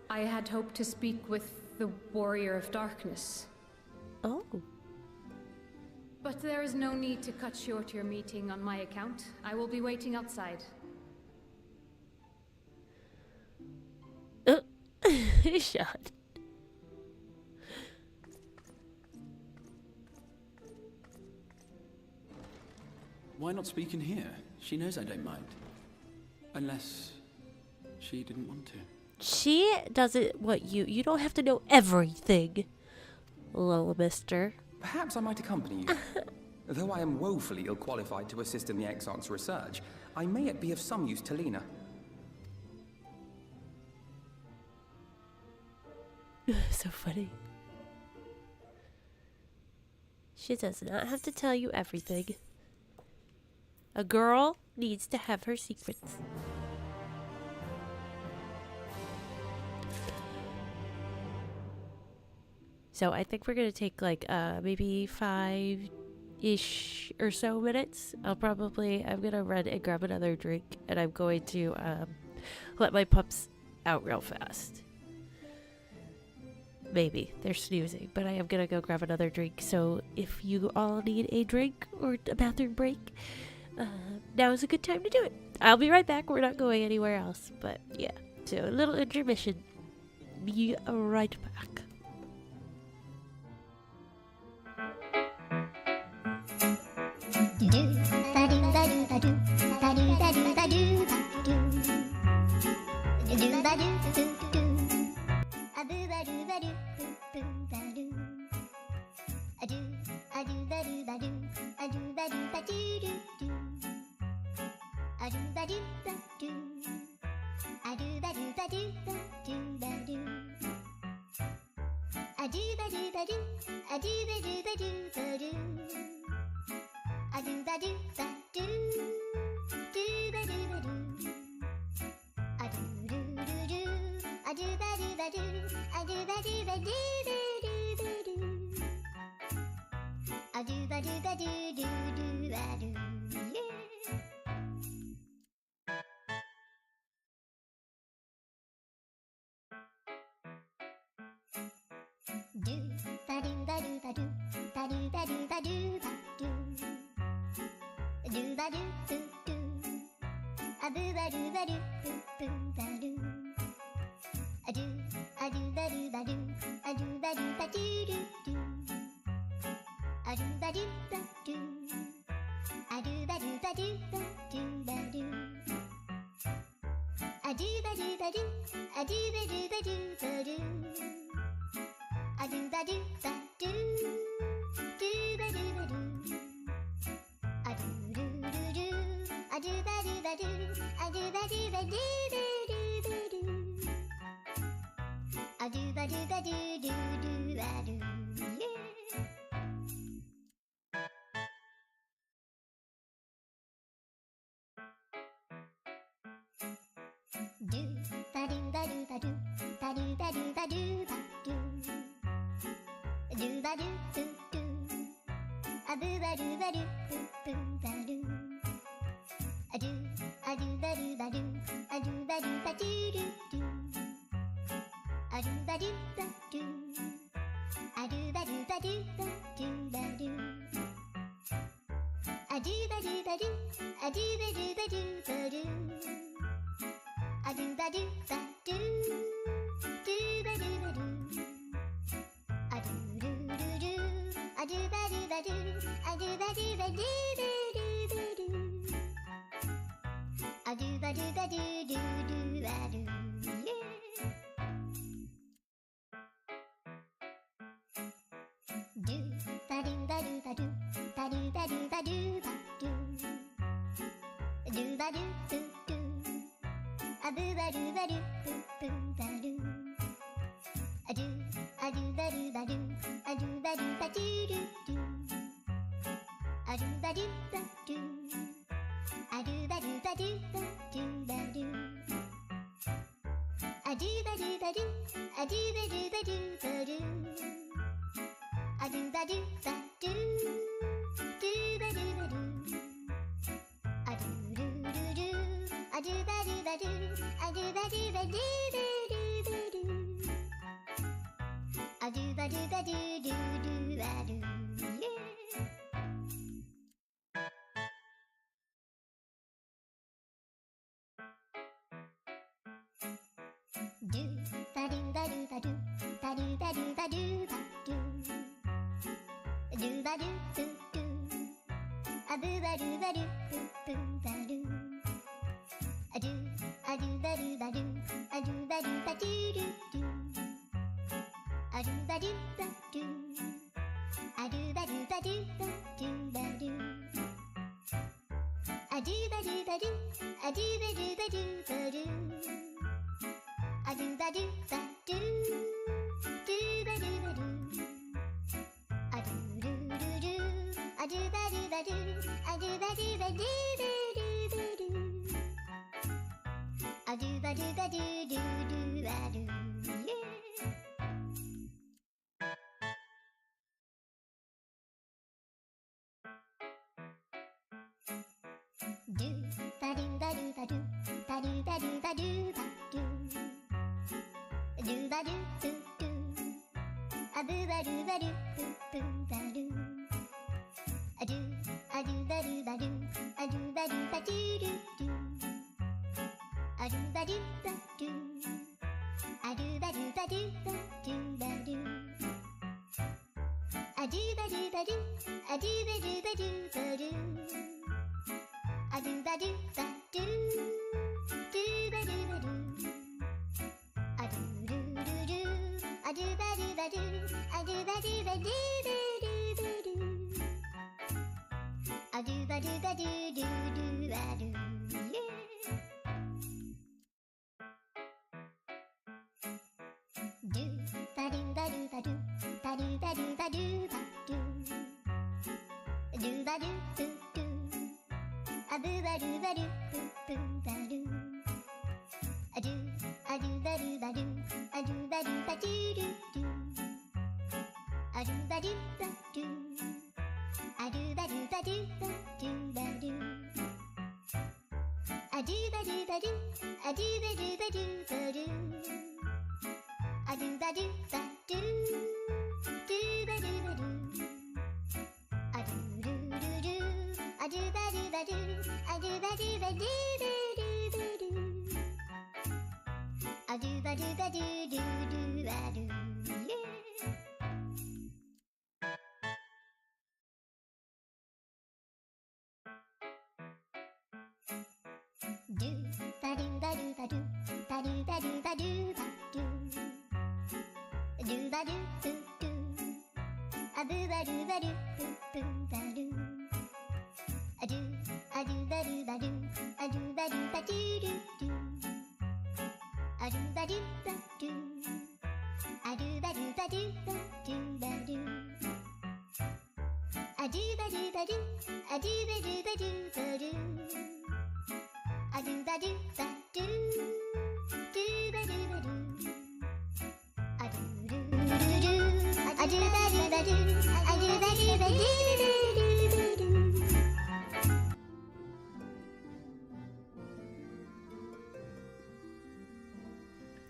I had hoped to speak with the Warrior of Darkness.
Oh.
But there is no need to cut short your meeting on my account. I will be waiting outside.
Shut.
Why not speak in here? She knows I don't mind. Unless she didn't want to.
She doesn't want you. You don't have to know everything, little mister.
Perhaps I might accompany you. Though I am woefully ill-qualified to assist in the XIV's research, I may yet be of some use to Lena.
So funny. She does not have to tell you everything. A girl needs to have her secrets. So I think we're gonna take like maybe 5-ish or so minutes. I'm gonna run and grab another drink, and I'm going to let my pups out real fast. Maybe they're snoozing, but I am gonna go grab another drink. So if you all need a drink or a bathroom break, now is a good time to do it. I'll be right back. We're not going anywhere else, but yeah. So a little intermission. Be right back.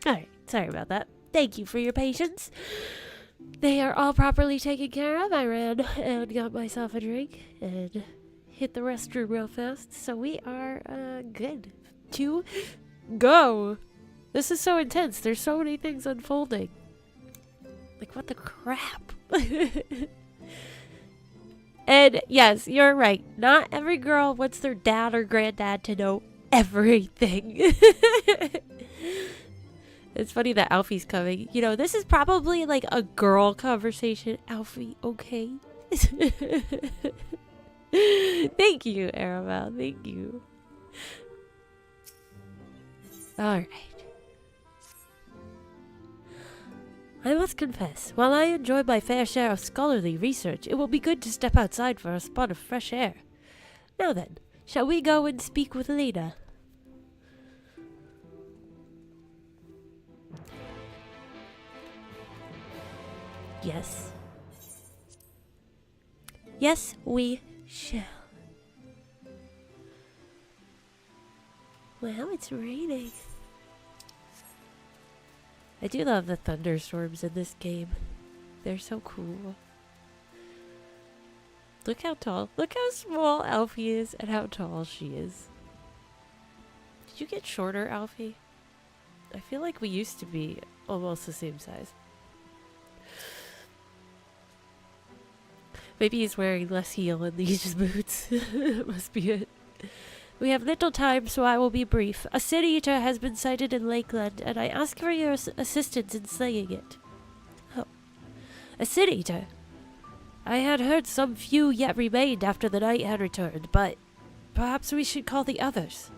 Alright, sorry about that. Thank you for your patience. They are all properly taken care of. I ran and got myself a drink and hit the restroom real fast. So we are good to go. This is so intense. There's so many things unfolding. Like, what the crap? And yes, you're right. Not every girl wants their dad or granddad to know everything. It's funny that Alfie's coming. You know, this is probably like a girl conversation. Alfie, okay? Thank you, Arabelle. Thank you. Alright. I must confess, while I enjoy my fair share of scholarly research, it will be good to step outside for a spot of fresh air. Now then, shall we go and speak with Lena? Yes. Yes, we shall. Wow, it's raining. I do love the thunderstorms in this game. They're so cool. Look how tall. Look how small Alfie is and how tall she is. Did you get shorter, Alfie? I feel like we used to be almost the same size. Maybe he's wearing less heel in these boots. Must be it. We have little time, so I will be brief. A city eater has been sighted in Lakeland, and I ask for your assistance in slaying it. Oh. A city eater? I had heard some few yet remained after the night had returned, but perhaps we should call the others.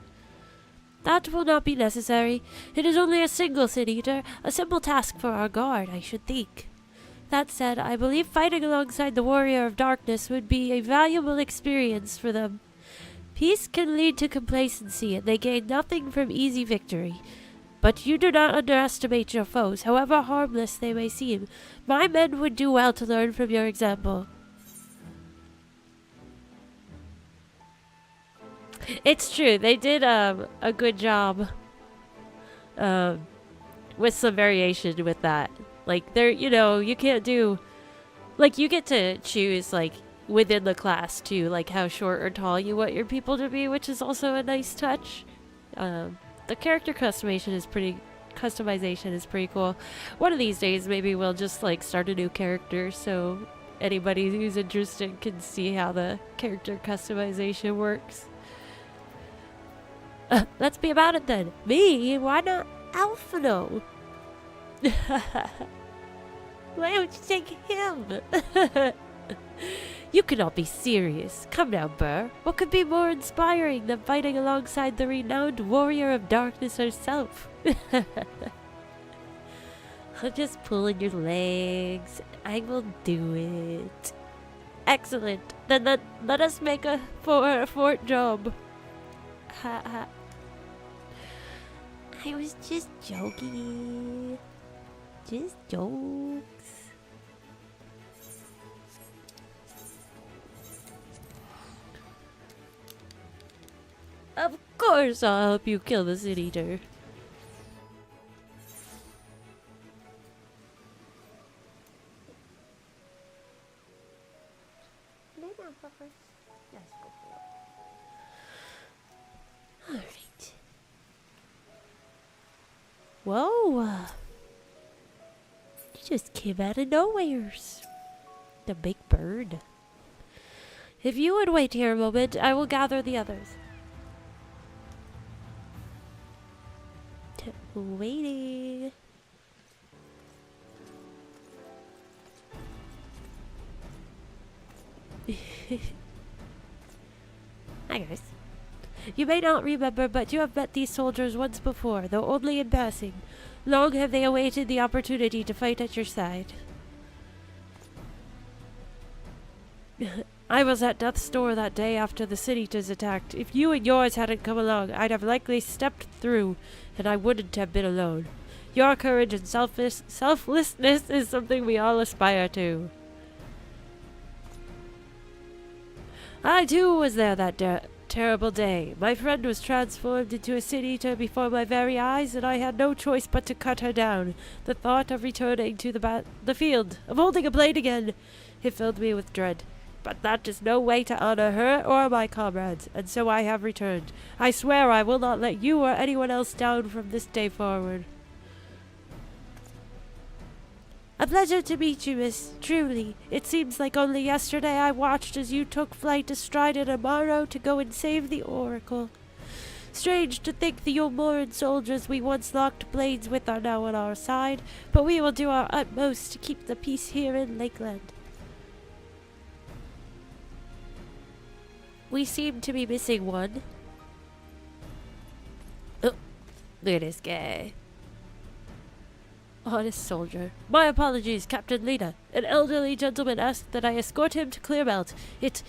That will not be necessary. It is only a single city eater, a simple task for our guard, I should think. That said, I believe fighting alongside the Warrior of Darkness would be a valuable experience for them. Peace can lead to complacency, and they gain nothing from easy victory. But you do not underestimate your foes, however harmless they may seem. My men would do well to learn from your example. It's true, they did a good job with some variation with that. Like, there, you know, you can't do, like, you get to choose, like, within the class, too, like, how short or tall you want your people to be, which is also a nice touch. The character customization is pretty cool. One of these days, maybe we'll just, like, start a new character, so anybody who's interested can see how the character customization works. Let's be about it, then. Me? Why not Alphino? Why don't you take him? You cannot be serious. Come now, Burr. What could be more inspiring than fighting alongside the renowned Warrior of Darkness herself? I'm just pulling your legs. I will do it. Excellent. Then let us make a fort job. Ha ha. I was just joking. Just jokes. Of course I'll help you kill the city eater. Alright. Whoa! You just came out of nowheres. The big bird. If you would wait here a moment, I will gather the others. Waiting. Hi guys. You may not remember, but you have met these soldiers once before, though only in passing. Long have they awaited the opportunity to fight at your side. I was at death's door that day after the city-eaters attacked. If you and yours hadn't come along, I'd have likely stepped through, and I wouldn't have been alone. Your courage and selflessness is something we all aspire to. I too was there that terrible day. My friend was transformed into a sin eater before my very eyes, and I had no choice but to cut her down. The thought of returning to the field, of holding a blade again, it filled me with dread. But that is no way to honor her or my comrades, and so I have returned. I swear I will not let you or anyone else down from this day forward. A pleasure to meet you, miss. Truly. It seems like only yesterday I watched as you took flight astride an Amaro to go and save the Oracle. Strange to think the Yomoran soldiers we once locked blades with are now on our side, but we will do our utmost to keep the peace here in Lakeland. We seem to be missing one. Oh, look at this guy. Honest soldier. My apologies, Captain Lena. An elderly gentleman asked that I escort him to Clearbelt. It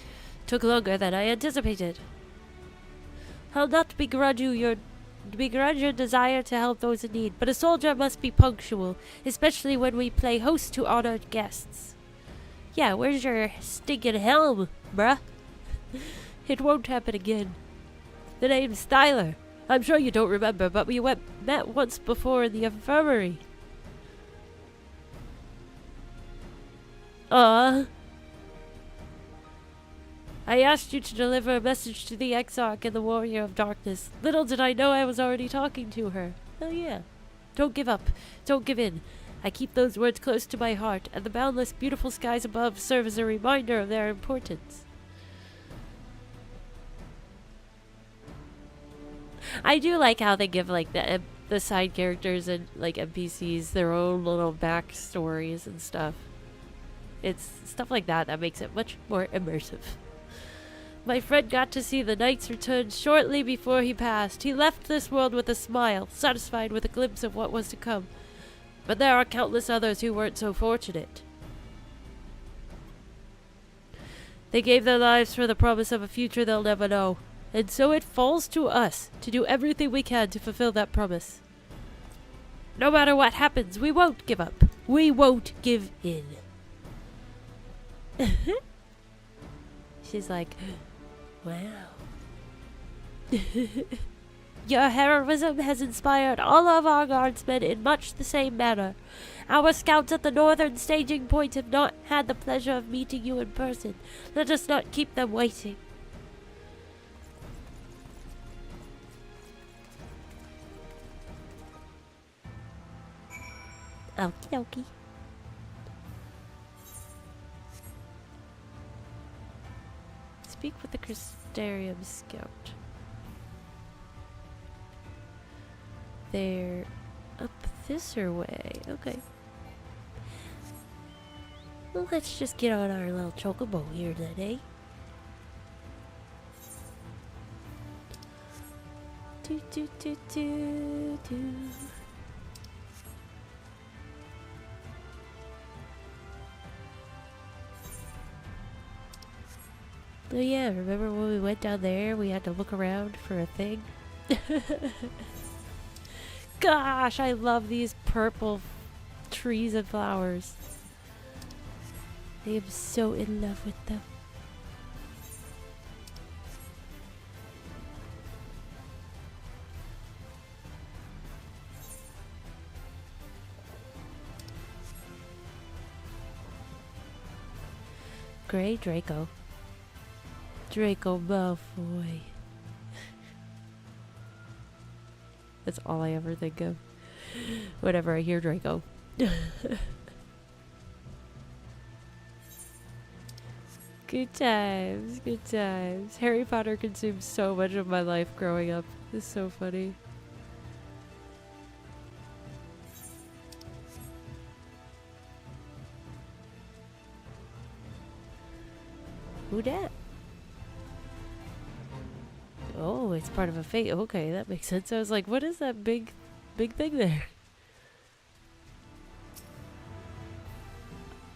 took longer than I anticipated. I'll not begrudge your desire to help those in need, but a soldier must be punctual, especially when we play host to honored guests. Yeah, where's your stinking helm, bruh? It won't happen again. The name's Styler. I'm sure you don't remember, but we met once before in the infirmary. I asked you to deliver a message to the Exarch and the Warrior of Darkness. Little did I know I was already talking to her. Oh yeah. Don't give up. Don't give in. I keep those words close to my heart, and the boundless beautiful skies above serve as a reminder of their importance. I do like how they give like the side characters and like NPCs their own little backstories and stuff. It's stuff like that that makes it much more immersive. My friend got to see the knight's return shortly before he passed. He left this world with a smile, satisfied with a glimpse of what was to come. But there are countless others who weren't so fortunate. They gave their lives for the promise of a future they'll never know. And so it falls to us to do everything we can to fulfill that promise. No matter what happens, we won't give up. We won't give in. She's like, wow. Your heroism has inspired all of our guardsmen in much the same manner. Our scouts at the northern staging point have not had the pleasure of meeting you in person. Let us not keep them waiting. Okie dokie. Speak with the Crystarium Scout. They're up this way. Okay. Well, let's just get on our little chocobo here then, eh? Do do do do do. Oh yeah, remember when we went down there, we had to look around for a thing? Gosh, I love these purple trees and flowers. I am so in love with them. Grey Draco. Draco Malfoy. That's all I ever think of whenever I hear Draco. Good times, good times. Harry Potter consumed so much of my life growing up. It's so funny. Who dat? Oh, it's part of a fate. Okay, that makes sense. I was like, what is that big thing there?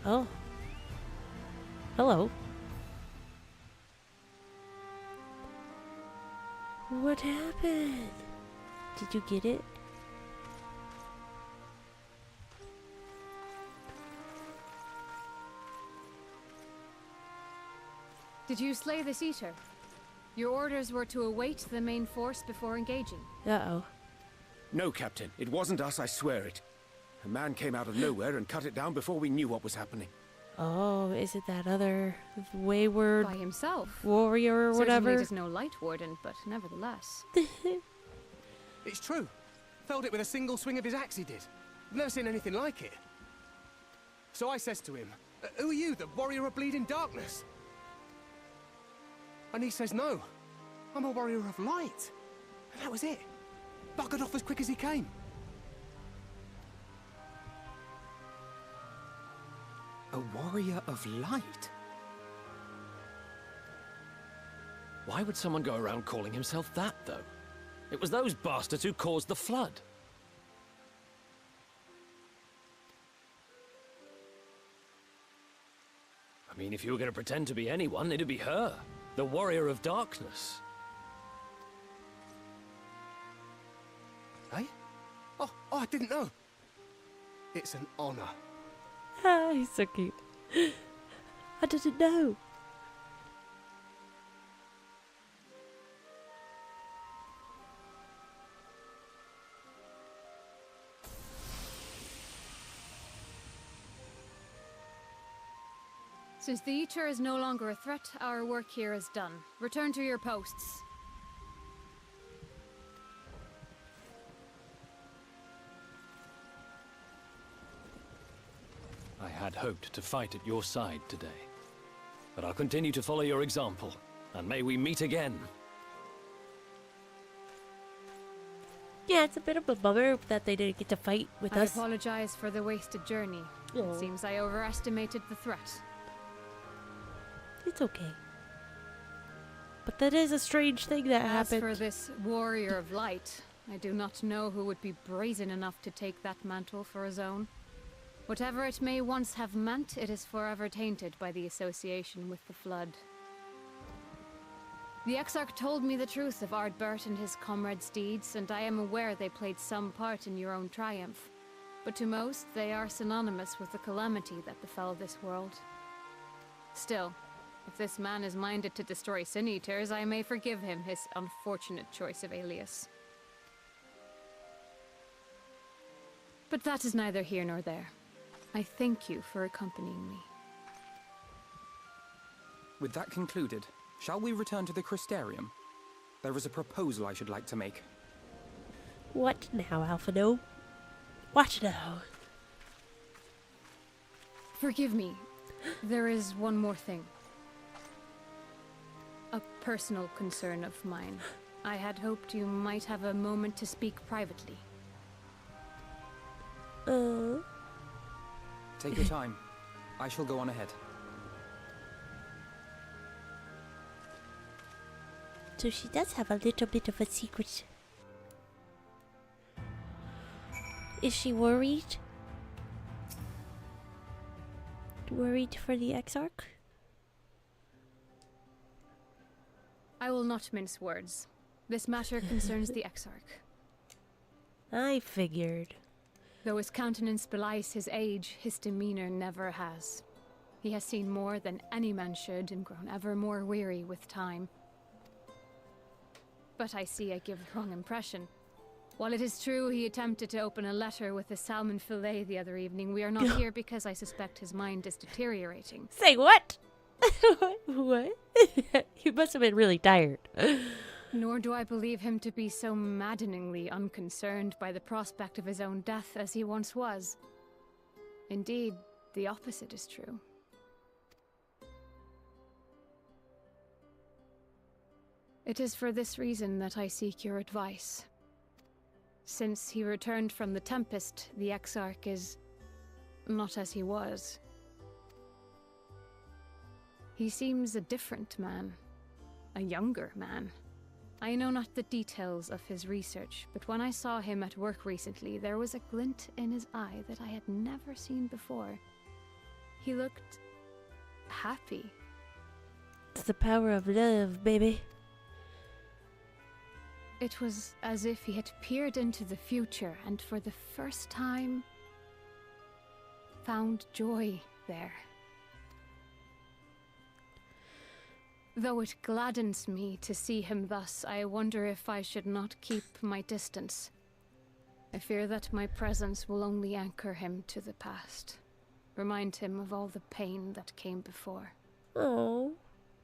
Oh. Hello. What happened? Did you get it?
Did you slay this eater? Your orders were to await the main force before engaging.
Uh-oh.
No, Captain. It wasn't us, I swear it. A man came out of nowhere and cut it down before we knew what was happening.
Oh, is it that other wayward
By himself.
warrior or whatever?
Certainly it is no light warden, but nevertheless.
It's true. Felled it with a single swing of his axe, he did. Never seen anything like it. So I says to him, who are you, the warrior of bleeding darkness? And he says, no, I'm a warrior of light. And that was it. Buggered off as quick as he came.
A warrior of light?
Why would someone go around calling himself that, though? It was those bastards who caused the flood. I mean, if you were going to pretend to be anyone, it'd be her. The warrior of darkness.
Eh? Oh, I didn't know. It's an honor.
Ah, he's so cute. I didn't know.
Since the Eater is no longer a threat, our work here is done. Return to your posts.
I had hoped to fight at your side today. But I'll continue to follow your example, and may we meet again.
Yeah, it's a bit of a bummer that they didn't get to fight with us.
I apologize for the wasted journey.
Oh.
It seems I overestimated the threat.
It's okay. But that is a strange thing that
As
happened.
for this warrior of light, I do not know who would be brazen enough to take that mantle for his own. Whatever it may once have meant, it is forever tainted by the association with the flood. The Exarch told me the truth of Ardbert and his comrades' deeds, and I am aware they played some part in your own triumph. But to most, they are synonymous with the calamity that befell this world. Still, if this man is minded to destroy Sin Eaters, I may forgive him his unfortunate choice of alias. But that is neither here nor there. I thank you for accompanying me.
With that concluded, shall we return to the Crystarium? There is a proposal I should like to make.
What now, Alphino? What now?
Forgive me. There is one more thing. A personal concern of mine. I had hoped you might have a moment to speak privately.
Take your time. I shall go on ahead.
So she does have a little bit of a secret. Is she worried? Worried for the Exarch?
I will not mince words. This matter concerns the Exarch.
I figured.
Though his countenance belies his age, his demeanor never has. He has seen more than any man should and grown ever more weary with time. But I see I give the wrong impression. While it is true he attempted to open a letter with a salmon fillet the other evening, we are not here because I suspect his mind is deteriorating.
Say what? What? He must have been really tired.
Nor do I believe him to be so maddeningly unconcerned by the prospect of his own death as he once was. Indeed, the opposite is true. It is for this reason that I seek your advice. Since he returned from the Tempest, the Exarch is not as he was. He seems a different man, a younger man. I know not the details of his research, but when I saw him at work recently, there was a glint in his eye that I had never seen before. He looked happy.
It's the power of love, baby.
It was as if he had peered into the future and for the first time found joy there. Though it gladdens me to see him thus, I wonder if I should not keep my distance. I fear that my presence will only anchor him to the past. Remind him of all the pain that came before.
Oh,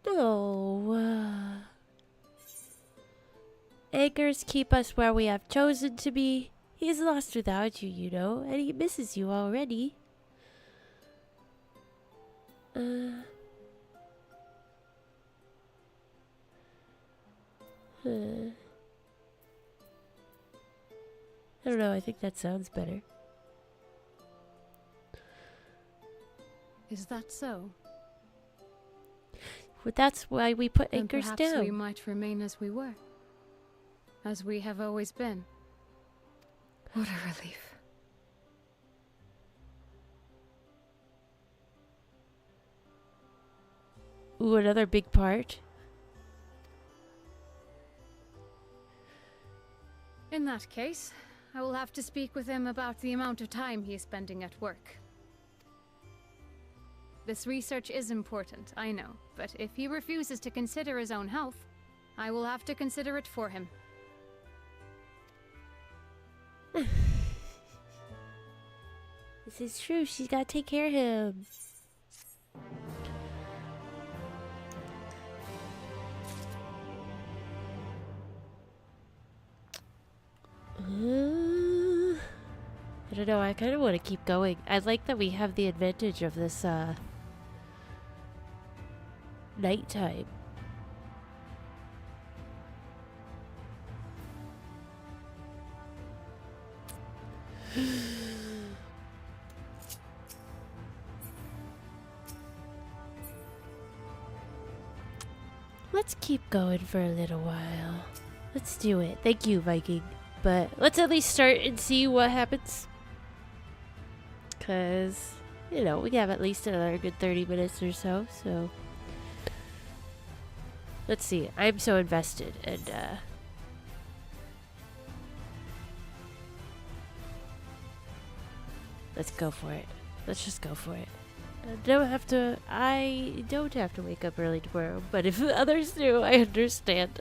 no. Anchors keep us where we have chosen to be. He's lost without you, you know, and he misses you already. I don't know, I think that sounds better.
Is that so?
But that's why we put
Then
anchors
perhaps
down.
we might remain as we were. As we have always been. What a relief.
Ooh, another big part.
In that case, I will have to speak with him about the amount of time he is spending at work. This research is important, I know, but if he refuses to consider his own health, I will have to consider it for him.
This is true, she's gotta take care of him. I don't know, I kind of want to keep going. I like that we have the advantage of this, nighttime. Let's keep going for a little while. Let's do it. Thank you, Viking. But let's at least start and see what happens. Because, you know, we have at least another good 30 minutes or so, so... Let's see. I'm so invested, and, let's go for it. Let's just go for it. I don't have to wake up early tomorrow, but if others do, I understand.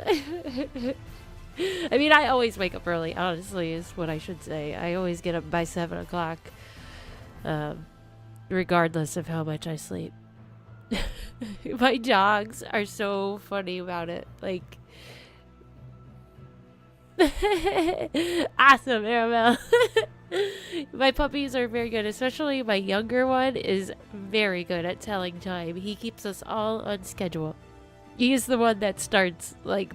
I mean, I always wake up early, honestly, is what I should say. I always get up by 7 o'clock, regardless of how much I sleep. My dogs are so funny about it. Like, awesome, Arabelle. My puppies are very good, especially my younger one is very good at telling time. He keeps us all on schedule. He's the one that starts, like,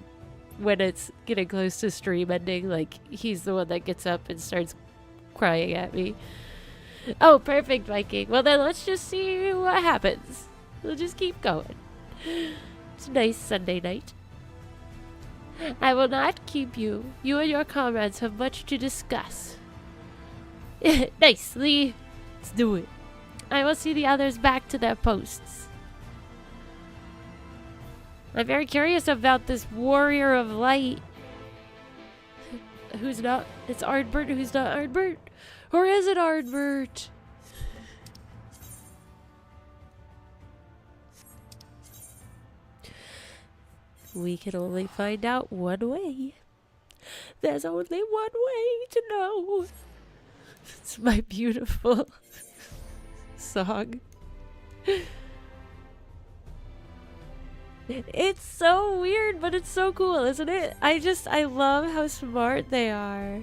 when it's getting close to stream ending, like, he's the one that gets up and starts crying at me. Oh, perfect, Viking. Well, then let's just see what happens. We'll just keep going. It's a nice Sunday night. I will not keep you. You and your comrades have much to discuss. Nicely. Let's do it. I will see the others back to their posts. I'm very curious about this warrior of light. Who's not... It's Ardbert who's not Ardbert? Or is it Ardbert? We can only find out one way. There's only one way to know. It's my beautiful song. It's so weird, but it's so cool, isn't it? I love how smart they are.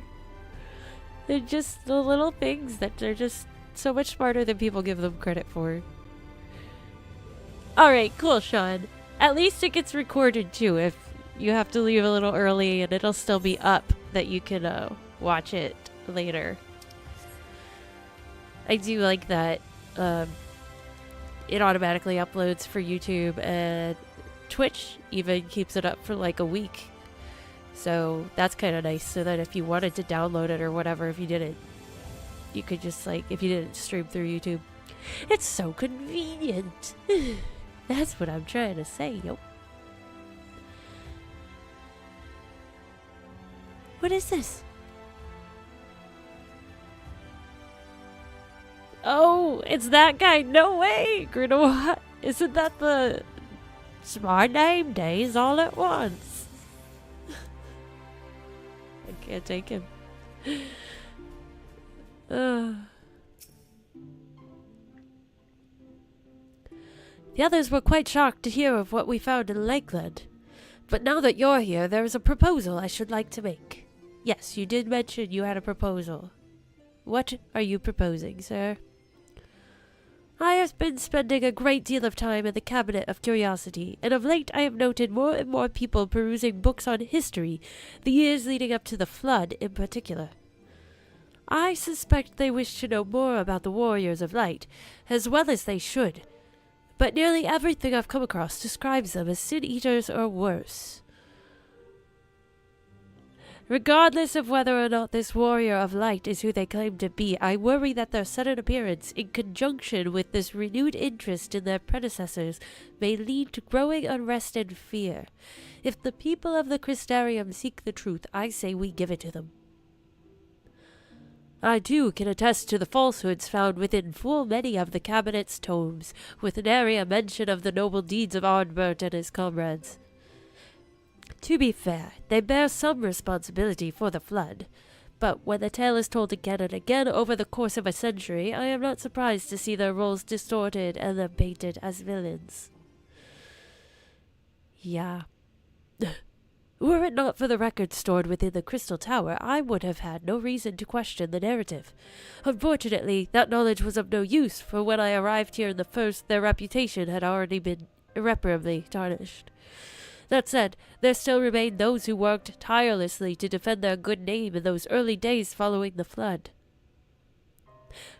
They're just the little things that they're just so much smarter than people give them credit for. Alright, cool, Sean. At least it gets recorded too if you have to leave a little early, and it'll still be up that you can watch it later. I do like that it automatically uploads for YouTube, and Twitch even keeps it up for like a week. So that's kind of nice, so that if you wanted to download it or whatever, if you didn't, you could just like, if you didn't stream through YouTube. It's so convenient. That's what I'm trying to say, yo. What is this? Oh, it's that guy. No way, Grinoa. Isn't that the It's my name days all at once. I can't take him. The others were quite shocked to hear of what we found in Lakeland. But now that you're here, there is a proposal I should like to make. Yes, you did mention you had a proposal. What are you proposing, sir? I have been spending a great deal of time in the Cabinet of Curiosity, and of late I have noted more and more people perusing books on history, the years leading up to the Flood in particular. I suspect they wish to know more about the Warriors of Light, as well as they should. But nearly everything I've come across describes them as sin-eaters or worse. Regardless of whether or not this warrior of light is who they claim to be, I worry that their sudden appearance, in conjunction with this renewed interest in their predecessors, may lead to growing unrest and fear. If the people of the Crystarium seek the truth, I say we give it to them. I, too, can attest to the falsehoods found within full many of the Cabinet's tomes, with nary a mention of the noble deeds of Ardbert and his comrades. To be fair, they bear some responsibility for the Flood, but when the tale is told again and again over the course of a century, I am not surprised to see their roles distorted and them painted as villains. Yeah. Were it not for the records stored within the Crystal Tower, I would have had no reason to question the narrative. Unfortunately, that knowledge was of no use, for when I arrived here in the first, their reputation had already been irreparably tarnished. That said, there still remain those who worked tirelessly to defend their good name in those early days following the Flood.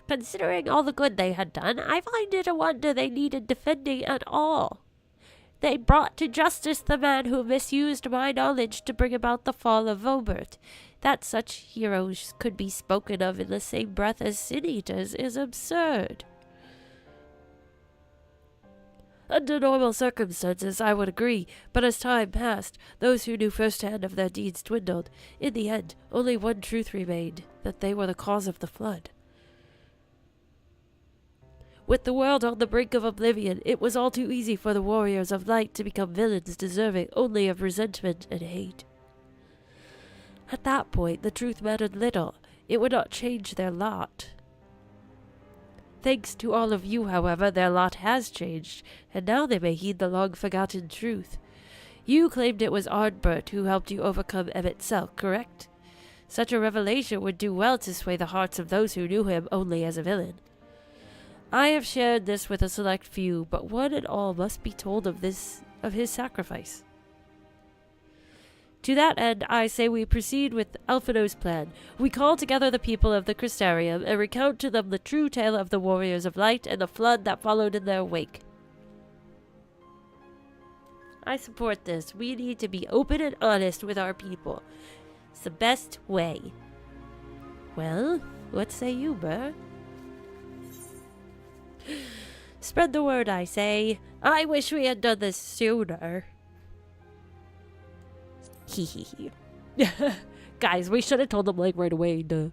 Considering all the good they had done, I find it a wonder they needed defending at all. They brought to justice the man who misused my knowledge to bring about the fall of Vobert. That such heroes could be spoken of in the same breath as sin-eaters is absurd. Under normal circumstances, I would agree, but as time passed, those who knew firsthand of their deeds dwindled. In the end, only one truth remained, that they were the cause of the Flood. With the world on the brink of oblivion, it was all too easy for the Warriors of Light to become villains deserving only of resentment and hate. At that point, the truth mattered little. It would not change their lot. Thanks to all of you, however, their lot has changed, and now they may heed the long-forgotten truth. You claimed it was Ardbert who helped you overcome Emmett Selk, correct? Such a revelation would do well to sway the hearts of those who knew him only as a villain. I have shared this with a select few, but one and all must be told of his sacrifice. To that end, I say we proceed with Alphino's plan. We call together the people of the Crystarium and recount to them the true tale of the Warriors of Light and the Flood that followed in their wake. I support this. We need to be open and honest with our people. It's the best way. Well, what say you, Burr? Spread the word, I say. I wish we had done this sooner. Guys, we should have told them like right away, duh.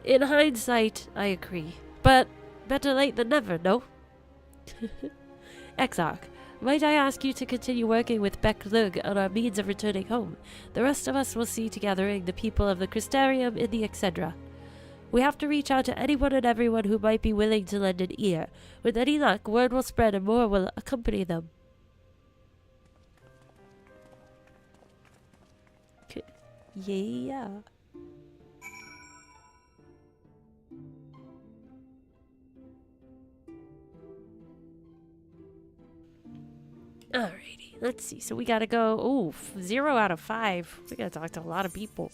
In hindsight, I agree. But better late than never, no? Exarch, might I ask you to continue working with Beck Lug on our means of returning home? The rest of us will see to gathering the people of the Crystarium in the XIV. We have to reach out to anyone and everyone who might be willing to lend an ear. With any luck, word will spread and more will accompany them. Yeah. Alrighty, let's see. So we gotta go, 0 out of 5. We gotta talk to a lot of people.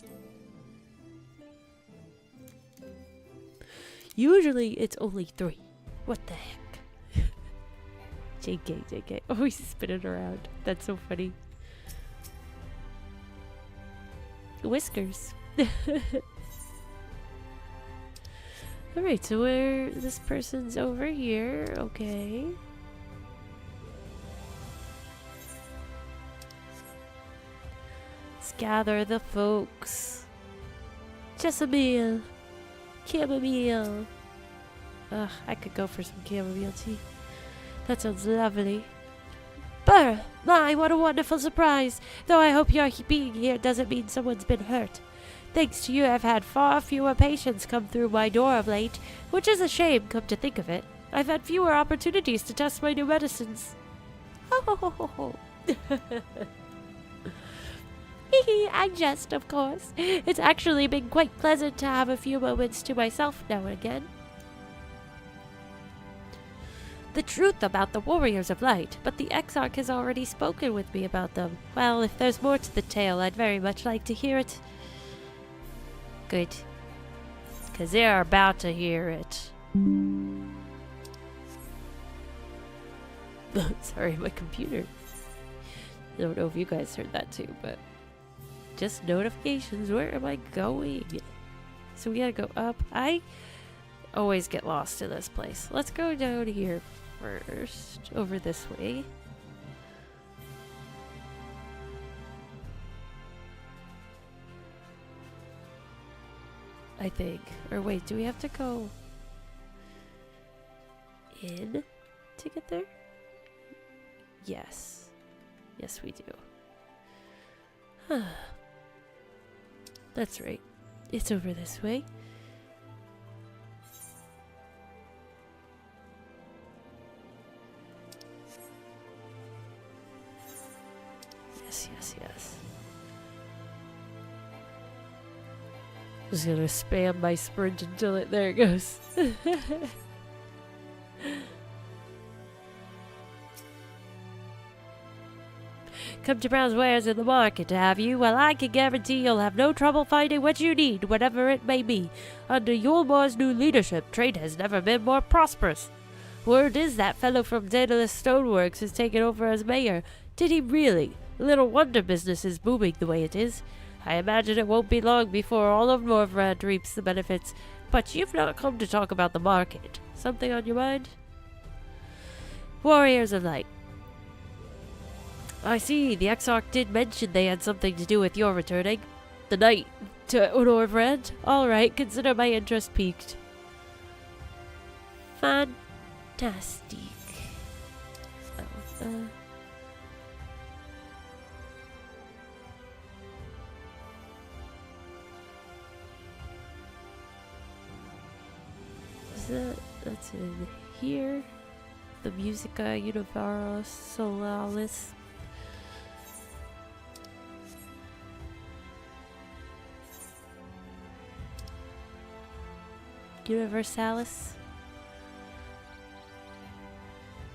Usually it's only 3. What the heck? JK. Oh, he's spinning around. That's so funny. Whiskers. Alright, so this person's over here. Okay. Let's gather the folks. Jessamine. Chamomile. Ugh, I could go for some chamomile tea. That sounds lovely. Brr! My, what a wonderful surprise! Though I hope your being here doesn't mean someone's been hurt. Thanks to you, I've had far fewer patients come through my door of late, which is a shame, come to think of it. I've had fewer opportunities to test my new medicines. Ho ho ho ho ho. I jest, of course. It's actually been quite pleasant to have a few moments to myself now and again. The truth about the Warriors of Light, but the Exarch has already spoken with me about them. Well, if there's more to the tale, I'd very much like to hear it. Good. Because they're about to hear it. Sorry, my computer. I don't know if you guys heard that too, but just notifications. Where am I going? So we gotta go up. I always get lost in this place. Let's go down here first. Over this way. I think. Or wait, do we have to go in to get there? Yes. Yes, we do. That's right. It's over this way. Yes, yes, yes. Just gonna spam my sprint until it, there it goes. Come to browse wares in the market, have you? Well, I can guarantee you'll have no trouble finding what you need, whatever it may be. Under Yulmar's new leadership, trade has never been more prosperous. Word is that fellow from Daedalus Stoneworks has taken over as mayor. Did he really? Little wonder business is booming the way it is. I imagine it won't be long before all of Norvrand reaps the benefits. But you've not come to talk about the market. Something on your mind? Warriors of Light. I see, the Exarch did mention they had something to do with your returning. The night to Norvrand? Alright, consider my interest piqued. Fantastic. That's in here. The Musica Universalis. Universalis.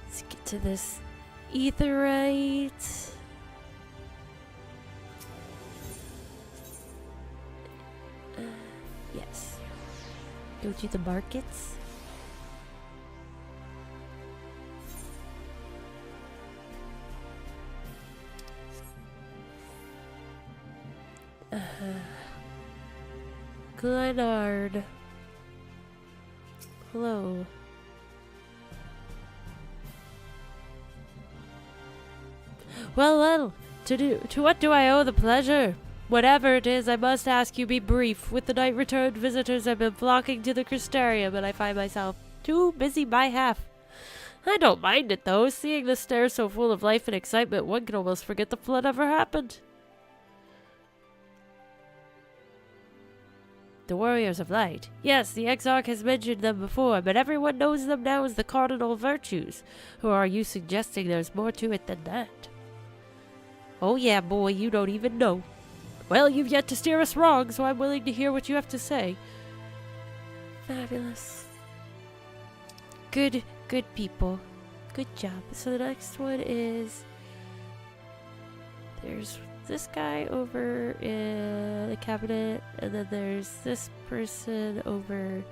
Let's get to this etherite. Yes. Go to the markets. Glenard. Hello. Well, to what do I owe the pleasure? Whatever it is, I must ask you be brief. With the night returned, visitors have been flocking to the Crystarium, and I find myself too busy by half. I don't mind it, though. Seeing the stairs so full of life and excitement, one can almost forget the flood ever happened. The Warriors of Light. Yes, the Exarch has mentioned them before, but everyone knows them now as the Cardinal Virtues. Or are you suggesting there's more to it than that? Oh yeah, boy, you don't even know. Well, you've yet to steer us wrong, so I'm willing to hear what you have to say. Fabulous. Good people. Good job. So the next one is... There's this guy over in the cabinet, and then there's this person over...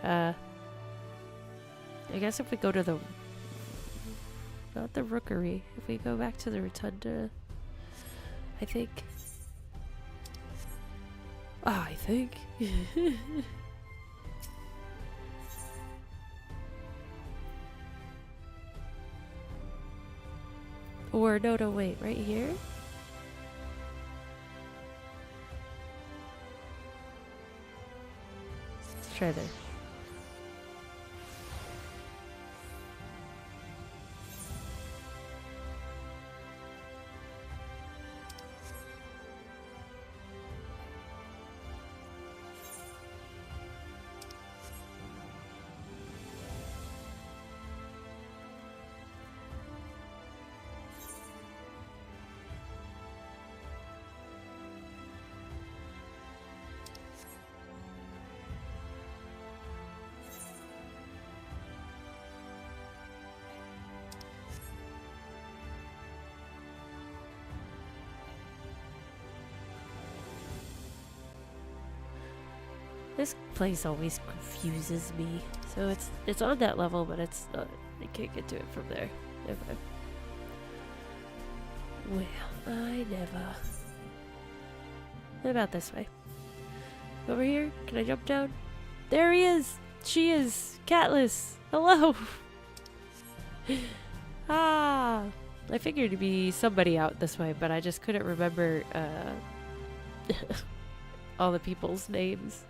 I guess if we go to the... Not the Rookery. If we go back to the Rotunda... I think... I think... Or, no, wait, right here? Let's try there. This place always confuses me. So it's on that level, but it's I can't get to it from there. Okay. Well, I never. What about this way? Over here? Can I jump down? There he is! She is! Catless! Hello! Ah! I figured it'd be somebody out this way, but I just couldn't remember all the people's names.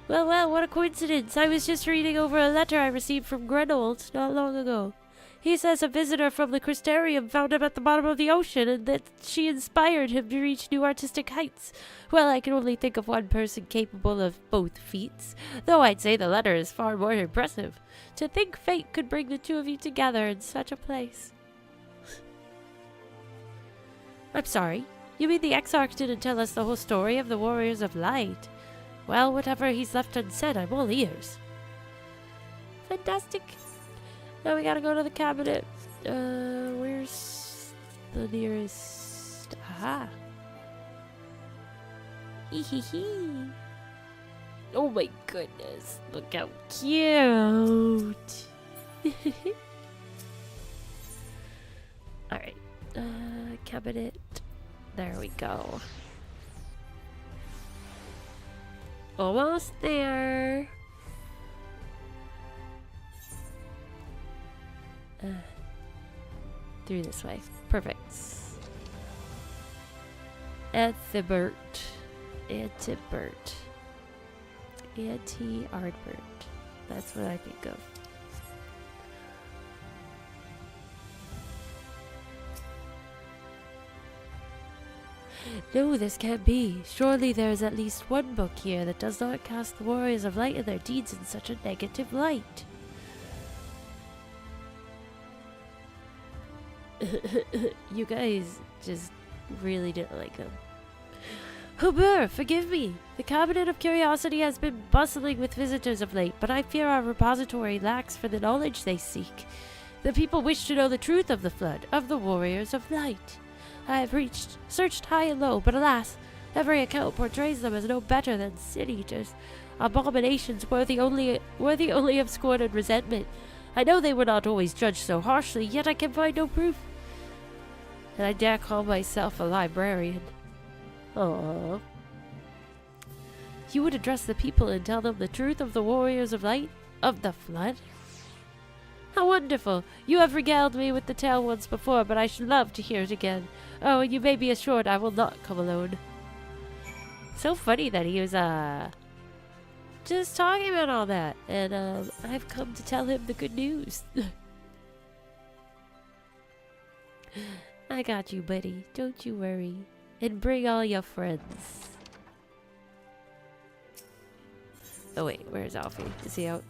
Well, what a coincidence. I was just reading over a letter I received from Grenold not long ago. He says a visitor from the Crystarium found him at the bottom of the ocean and that she inspired him to reach new artistic heights. Well, I can only think of one person capable of both feats, though I'd say the letter is far more impressive. To think fate could bring the two of you together in such a place. I'm sorry. You mean the Exarch didn't tell us the whole story of the Warriors of Light? Well, whatever he's left unsaid, I'm all ears. Fantastic. Now we gotta go to the cabinet. Where's the nearest? Aha. Hee. Oh my goodness. Look how cute. Alright. Cabinet. There we go. Almost there. Through this way. Perfect. Ethibert. Anti-Ardbert. That's what I think of. No, this can't be. Surely there is at least one book here that does not cast the Warriors of Light and their deeds in such a negative light. You guys just really didn't like them. Hubert, forgive me. The Cabinet of Curiosity has been bustling with visitors of late, but I fear our repository lacks for the knowledge they seek. The people wish to know the truth of the flood, of the Warriors of Light. I have searched high and low, but alas, every account portrays them as no better than sin-eaters, abominations worthy only of scorn and resentment. I know they were not always judged so harshly, yet I can find no proof. And I dare call myself a librarian. Aww. You would address the people and tell them the truth of the Warriors of Light? Of the Flood? How wonderful! You have regaled me with the tale once before, but I should love to hear it again. Oh, and you may be assured I will not come alone. So funny that he was, just talking about all that. And, I've come to tell him the good news. I got you, buddy. Don't you worry. And bring all your friends. Oh, wait. Where's Alfie? Is he out?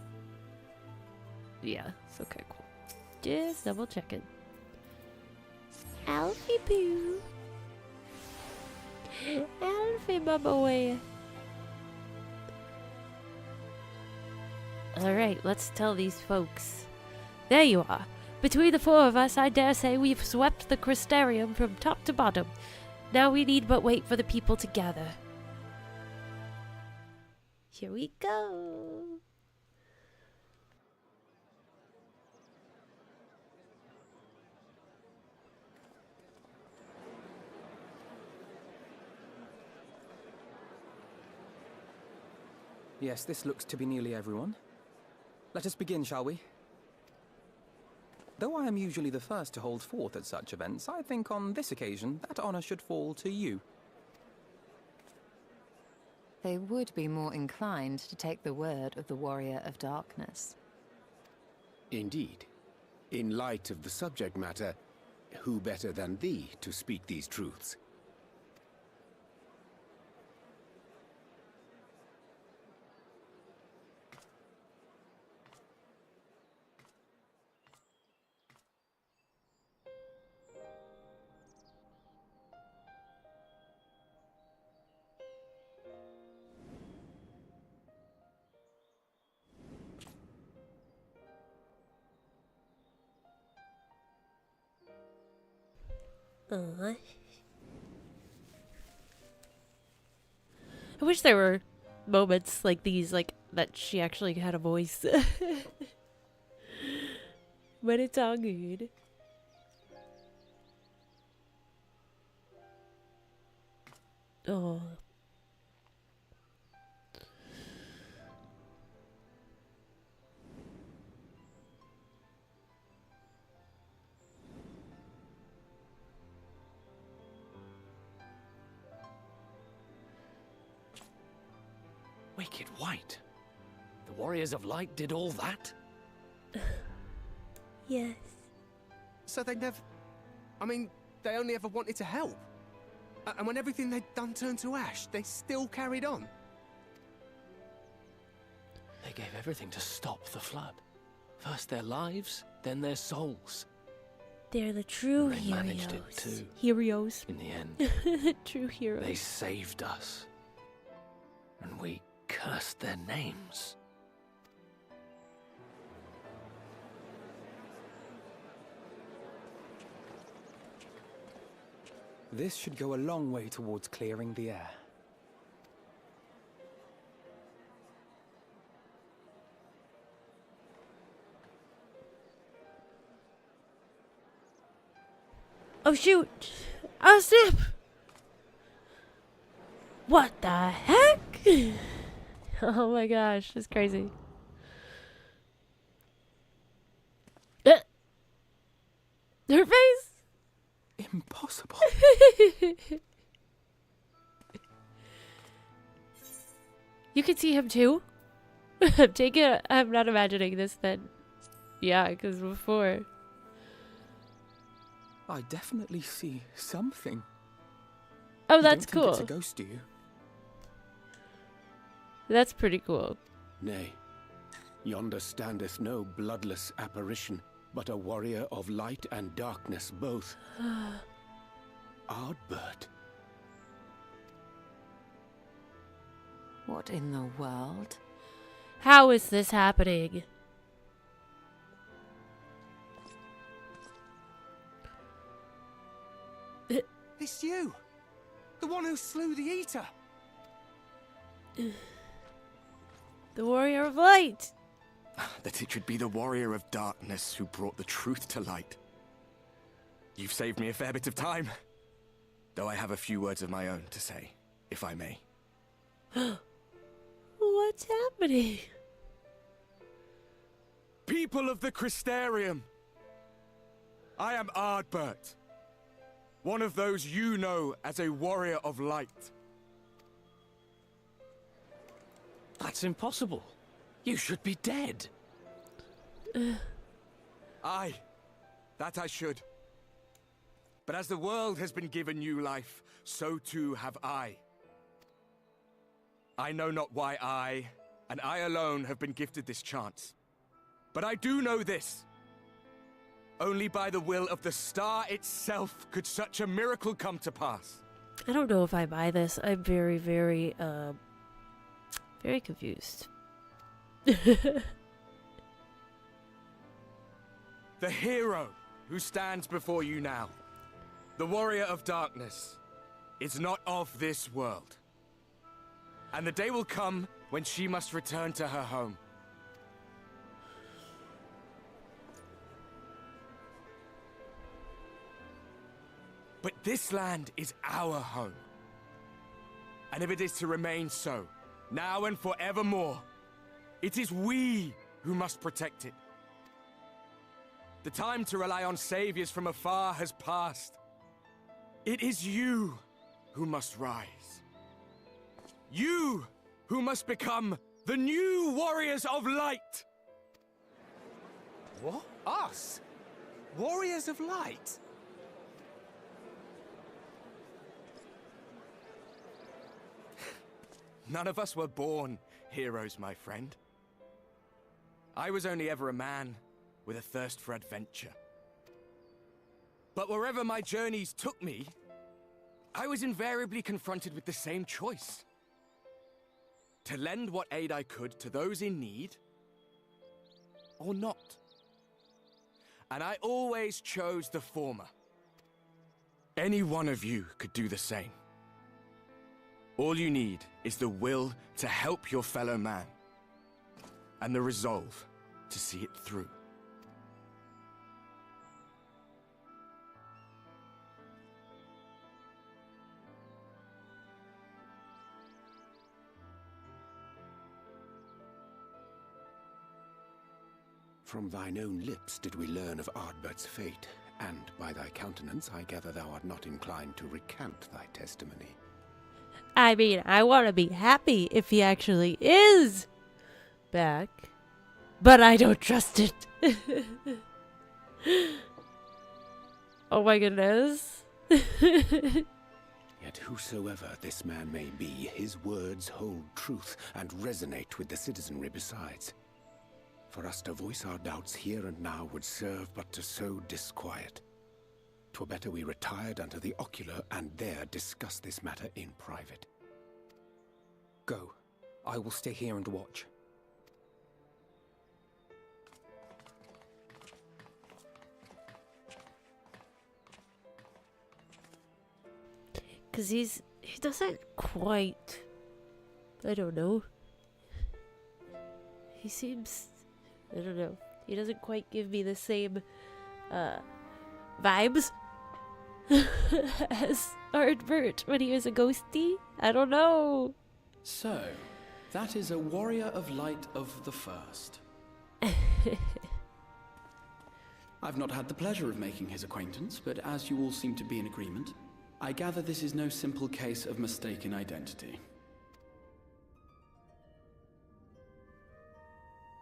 Yeah. Okay, cool. Just double checking. Alfie Poo. Alfie, my boy. Alright, let's tell these folks. There you are. Between the four of us, I dare say we've swept the Crystarium from top to bottom. Now we need but wait for the people to gather. Here we go.
Yes, this looks to be nearly everyone. Let us begin, shall we? Though I am usually the first to hold forth at such events, I think on this occasion that honor should fall to you.
They would be more inclined to take the word of the Warrior of Darkness.
Indeed. In light of the subject matter, who better than thee to speak these truths?
I wish there were moments like these, like that she actually had a voice. But it's all good. Oh.
Wicked White? The Warriors of Light did all that?
Yes.
So they never... I mean, they only ever wanted to help. And when everything they'd done turned to ash, they still carried on.
They gave everything to stop the flood. First their lives, then their souls.
They're the true
They
heroes.
managed it too.
Heroes.
In the end.
True heroes.
They saved us. And we cursed their names.
This should go a long way towards clearing the air.
Oh shoot! Oh snap! What the heck? Oh my gosh, it's crazy. Her face?
Impossible.
You can see him too? I'm not imagining this then. Yeah, because before.
I definitely see something.
Oh, that's
you don't
cool.
think it's a ghost, do you?
That's pretty cool.
Nay, yonder standeth no bloodless apparition, but a warrior of light and darkness both. Ardbert.
What in the world?
How is this happening?
It's you! The one who slew the Eater!
The Warrior of Light!
That it should be the Warrior of Darkness who brought the truth to light. You've saved me a fair bit of time. Though I have a few words of my own to say, if I may.
What's happening?
People of the Crystarium! I am Ardbert. One of those you know as a Warrior of Light.
That's impossible. You should be dead.
Aye, that I should. But as the world has been given new life, so too have I. I know not why I, and I alone, have been gifted this chance. But I do know this. Only by the will of the star itself could such a miracle come to pass.
I don't know if I buy this. I'm very, very confused.
The hero who stands before you now, the Warrior of Darkness, is not of this world. And the day will come when she must return to her home. But this land is our home. And if it is to remain so, now and forevermore, it is we who must protect it. The time to rely on saviors from afar has passed. It is you who must rise. You who must become the new Warriors of Light.
What? Us? Warriors of Light?
None of us were born heroes, my friend. I was only ever a man with a thirst for adventure. But wherever my journeys took me, I was invariably confronted with the same choice. To lend what aid I could to those in need, or not. And I always chose the former. Any one of you could do the same. All you need is the will to help your fellow man, and the resolve to see it through.
From thine own lips did we learn of Ardbert's fate, and by thy countenance I gather thou art not inclined to recant thy testimony.
I mean, I want to be happy if he actually is back, but I don't trust it. Oh my goodness.
Yet whosoever this man may be, his words hold truth and resonate with the citizenry besides. For us to voice our doubts here and now would serve but to sow disquiet. 'Twere better we retired unto the ocular and there discuss this matter in private.
Go. I will stay here and watch.
Because he doesn't quite, I don't know. He seems, I don't know. He doesn't quite give me the same vibes as Ardbert when he was a ghosty. I don't know.
So, that is a warrior of light of the first. I've not had the pleasure of making his acquaintance, but as you all seem to be in agreement, I gather this is no simple case of mistaken identity.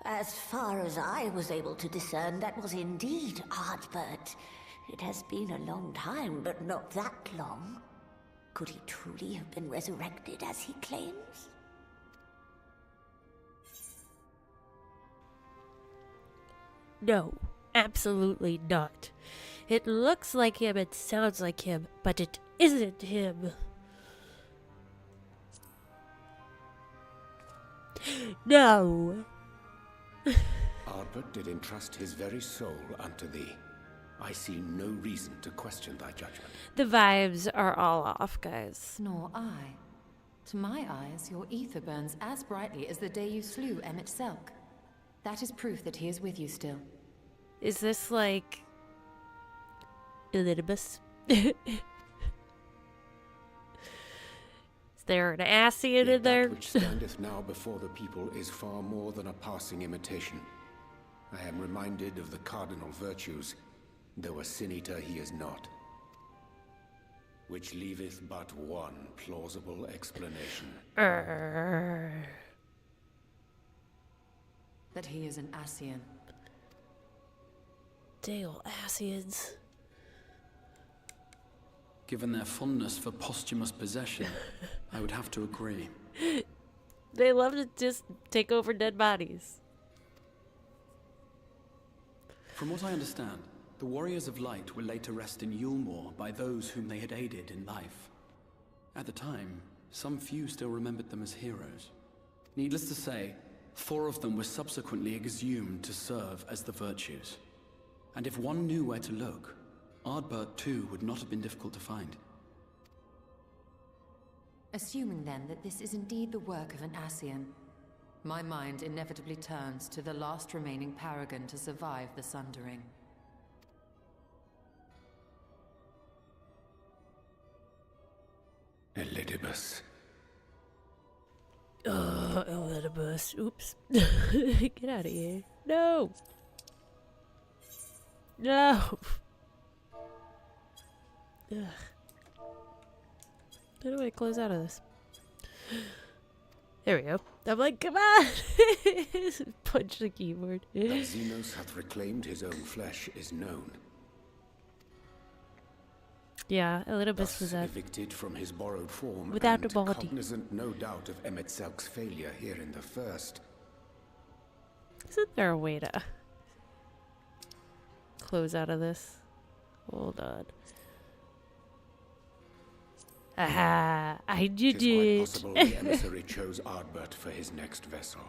As far as I was able to discern, that was indeed Ardbert. It has been a long time, but not that long. Could he truly have been resurrected as he claims?
No, absolutely not. It looks like him, it sounds like him, but it isn't him. No.
Ardbert did entrust his very soul unto thee. I see no reason to question thy judgment.
The vibes are all off, guys.
Nor I. To my eyes, your ether burns as brightly as the day you slew Emmett Selk. That is proof that he is with you still.
Is this like Elidibus? Is there an Ascian in there?
That which standeth now before the people is far more than a passing imitation. I am reminded of the cardinal virtues, though a sin-eater he is not. Which leaveth but one plausible explanation.
That he is an Ascian.
Dale Ascians.
Given their fondness for posthumous possession, I would have to agree.
They love to just take over dead bodies.
From what I understand, the Warriors of Light were laid to rest in Yulmore by those whom they had aided in life. At the time, some few still remembered them as heroes. Needless to say, 4 of them were subsequently exhumed to serve as the Virtues. And if one knew where to look, Ardbert too would not have been difficult to find.
Assuming then that this is indeed the work of an Ascian, my mind inevitably turns to the last remaining paragon to survive the Sundering.
Elidibus.
Elidibus. Oops. Get out of here. No. No. Ugh. How do I close out of this? There we go. I'm like, come on! Punch the keyboard.
That Xenos hath reclaimed his own flesh is known.
Yeah, Elidibus was
evicted from his borrowed form,
without
and
a body.
Cognizant, no doubt, of Emmett Selk's failure here in the first.
Isn't there a way to close out of this? Hold on. Aha! I did it!
Quite possible the emissary chose Ardbert for his next vessel.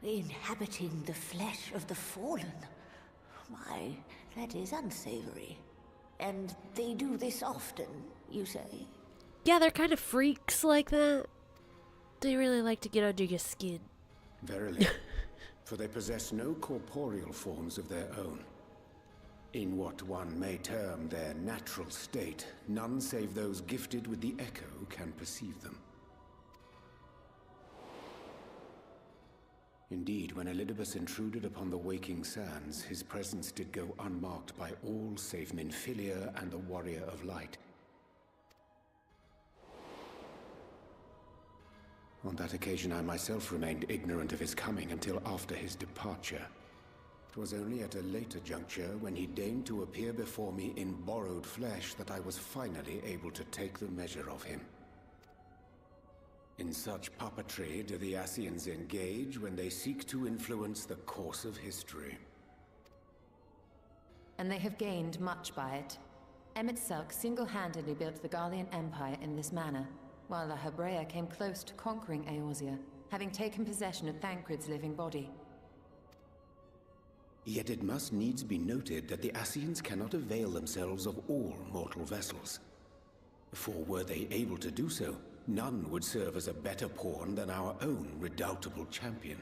Inhabiting the flesh of the fallen. My, that is unsavory. And they do this often, you say?
Yeah, they're kind of freaks like that. They really like to get under your skin.
Verily, for they possess no corporeal forms of their own. In what one may term their natural state, none save those gifted with the echo can perceive them. Indeed, when Elidibus intruded upon the waking sands, his presence did go unmarked by all save Minfilia and the Warrior of Light. On that occasion, I myself remained ignorant of his coming until after his departure. It was only at a later juncture, when he deigned to appear before me in borrowed flesh, that I was finally able to take the measure of him. In such puppetry do the Ascians engage when they seek to influence the course of history.
And they have gained much by it. Emmett Selk single-handedly built the Garlean Empire in this manner, while La Hebrea came close to conquering Eorzea, having taken possession of Thancred's living body.
Yet it must needs be noted that the Ascians cannot avail themselves of all mortal vessels. For were they able to do so, none would serve as a better pawn than our own redoubtable champion.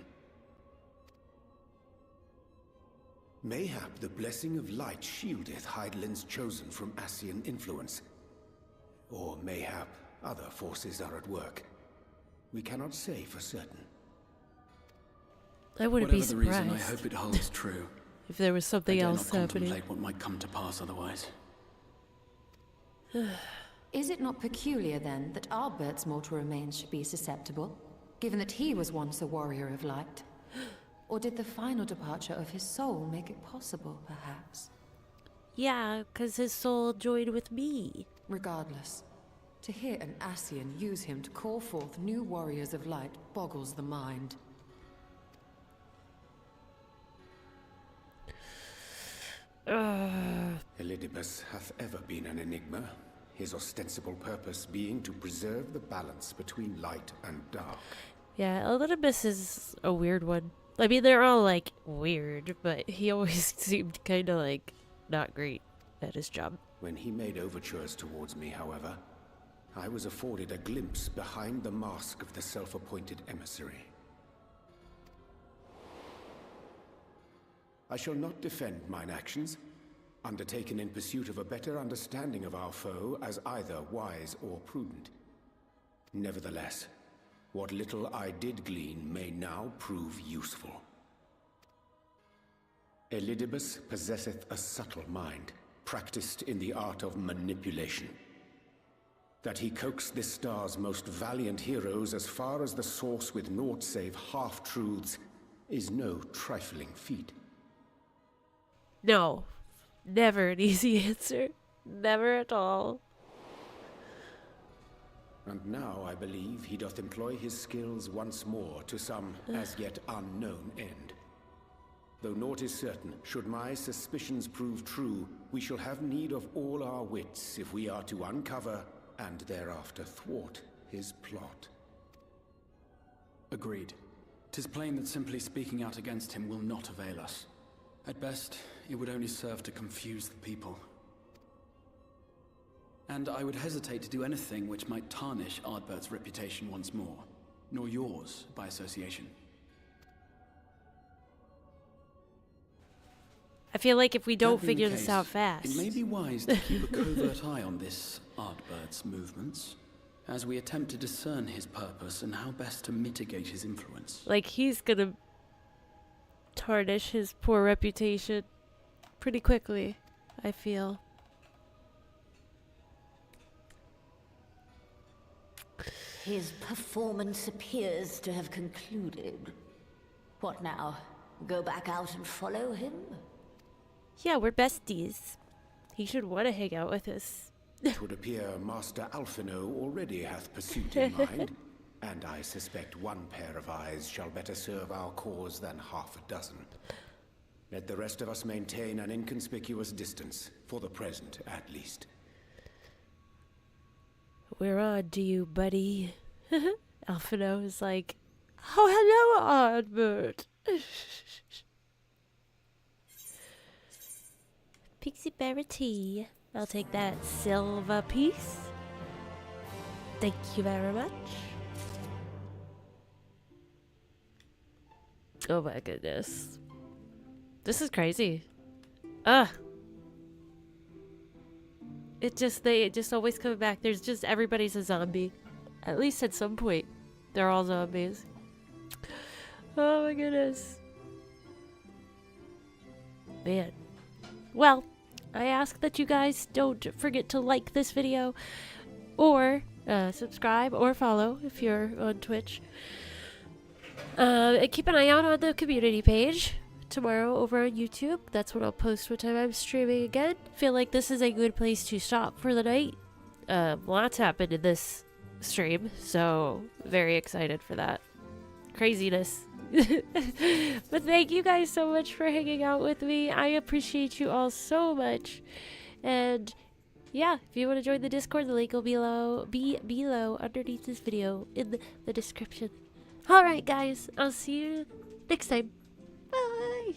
Mayhap the blessing of light shieldeth Hydaelyn's chosen from Ascian influence. Or mayhap other forces are at work. We cannot say for certain.
I wouldn't be
surprised.
surprised.
Whatever the reason, I hope it holds true.
If there was something else
I dare not
happening.
contemplate what might come to pass otherwise.
Is it not peculiar, then, that Ardbert's mortal remains should be susceptible, given that he was once a warrior of light? Or did the final departure of his soul make it possible, perhaps?
Yeah, because his soul joined with me.
Regardless, to hear an Ascian use him to call forth new warriors of light boggles the mind.
Elidibus hath ever been an enigma, his ostensible purpose being to preserve the balance between light and dark.
Yeah, Elidibus is a weird one. I mean, they're all, like, weird, but he always seemed kind of, like, not great at his job.
When he made overtures towards me, however, I was afforded a glimpse behind the mask of the self-appointed emissary. I shall not defend mine actions, undertaken in pursuit of a better understanding of our foe as either wise or prudent. Nevertheless, what little I did glean may now prove useful. Elidibus possesseth a subtle mind, practiced in the art of manipulation. That he coaxed this star's most valiant heroes as far as the source with naught save half-truths is no trifling feat.
No, never an easy answer. Never at all.
And now I believe he doth employ his skills once more to some as yet unknown end. Though naught is certain, should my suspicions prove true, we shall have need of all our wits if we are to uncover and thereafter thwart his plot.
Agreed. 'Tis plain that simply speaking out against him will not avail us. At best, it would only serve to confuse the people. And I would hesitate to do anything which might tarnish Ardbert's reputation once more, nor yours by association.
I feel like if we don't
That being
figure
the
this
case,
out fast.
it may be wise to keep a covert eye on this Ardbert's movements, as we attempt to discern his purpose and how best to mitigate his influence.
Like, he's gonna tarnish his poor reputation pretty quickly, I feel.
His performance appears to have concluded. What now? Go back out and follow him?
Yeah, we're besties. He should want to hang out with us.
It would appear Master Alphino already hath pursuit in mind, and I suspect one pair of eyes shall better serve our cause than half a dozen. Let the rest of us maintain an inconspicuous distance, for the present at least.
We're on to you, buddy. Alphino is like, oh, hello, Ardbert. Pixie berry tea. I'll take that silver piece. Thank you very much. Oh my goodness. This is crazy. Ugh. They just always come back. There's just everybody's a zombie. At least at some point. They're all zombies. Oh my goodness. Man. Well, I ask that you guys don't forget to like this video or subscribe or follow if you're on Twitch. And keep an eye out on the community page tomorrow over on YouTube. That's when I'll post what time I'm streaming again. Feel like this is a good place to stop for the night. Lots happened in this stream, so very excited for that. Craziness. But thank you guys so much for hanging out with me. I appreciate you all so much. And yeah, if you want to join the Discord, the link will be below underneath this video in the description. Alright guys, I'll see you next time. Bye!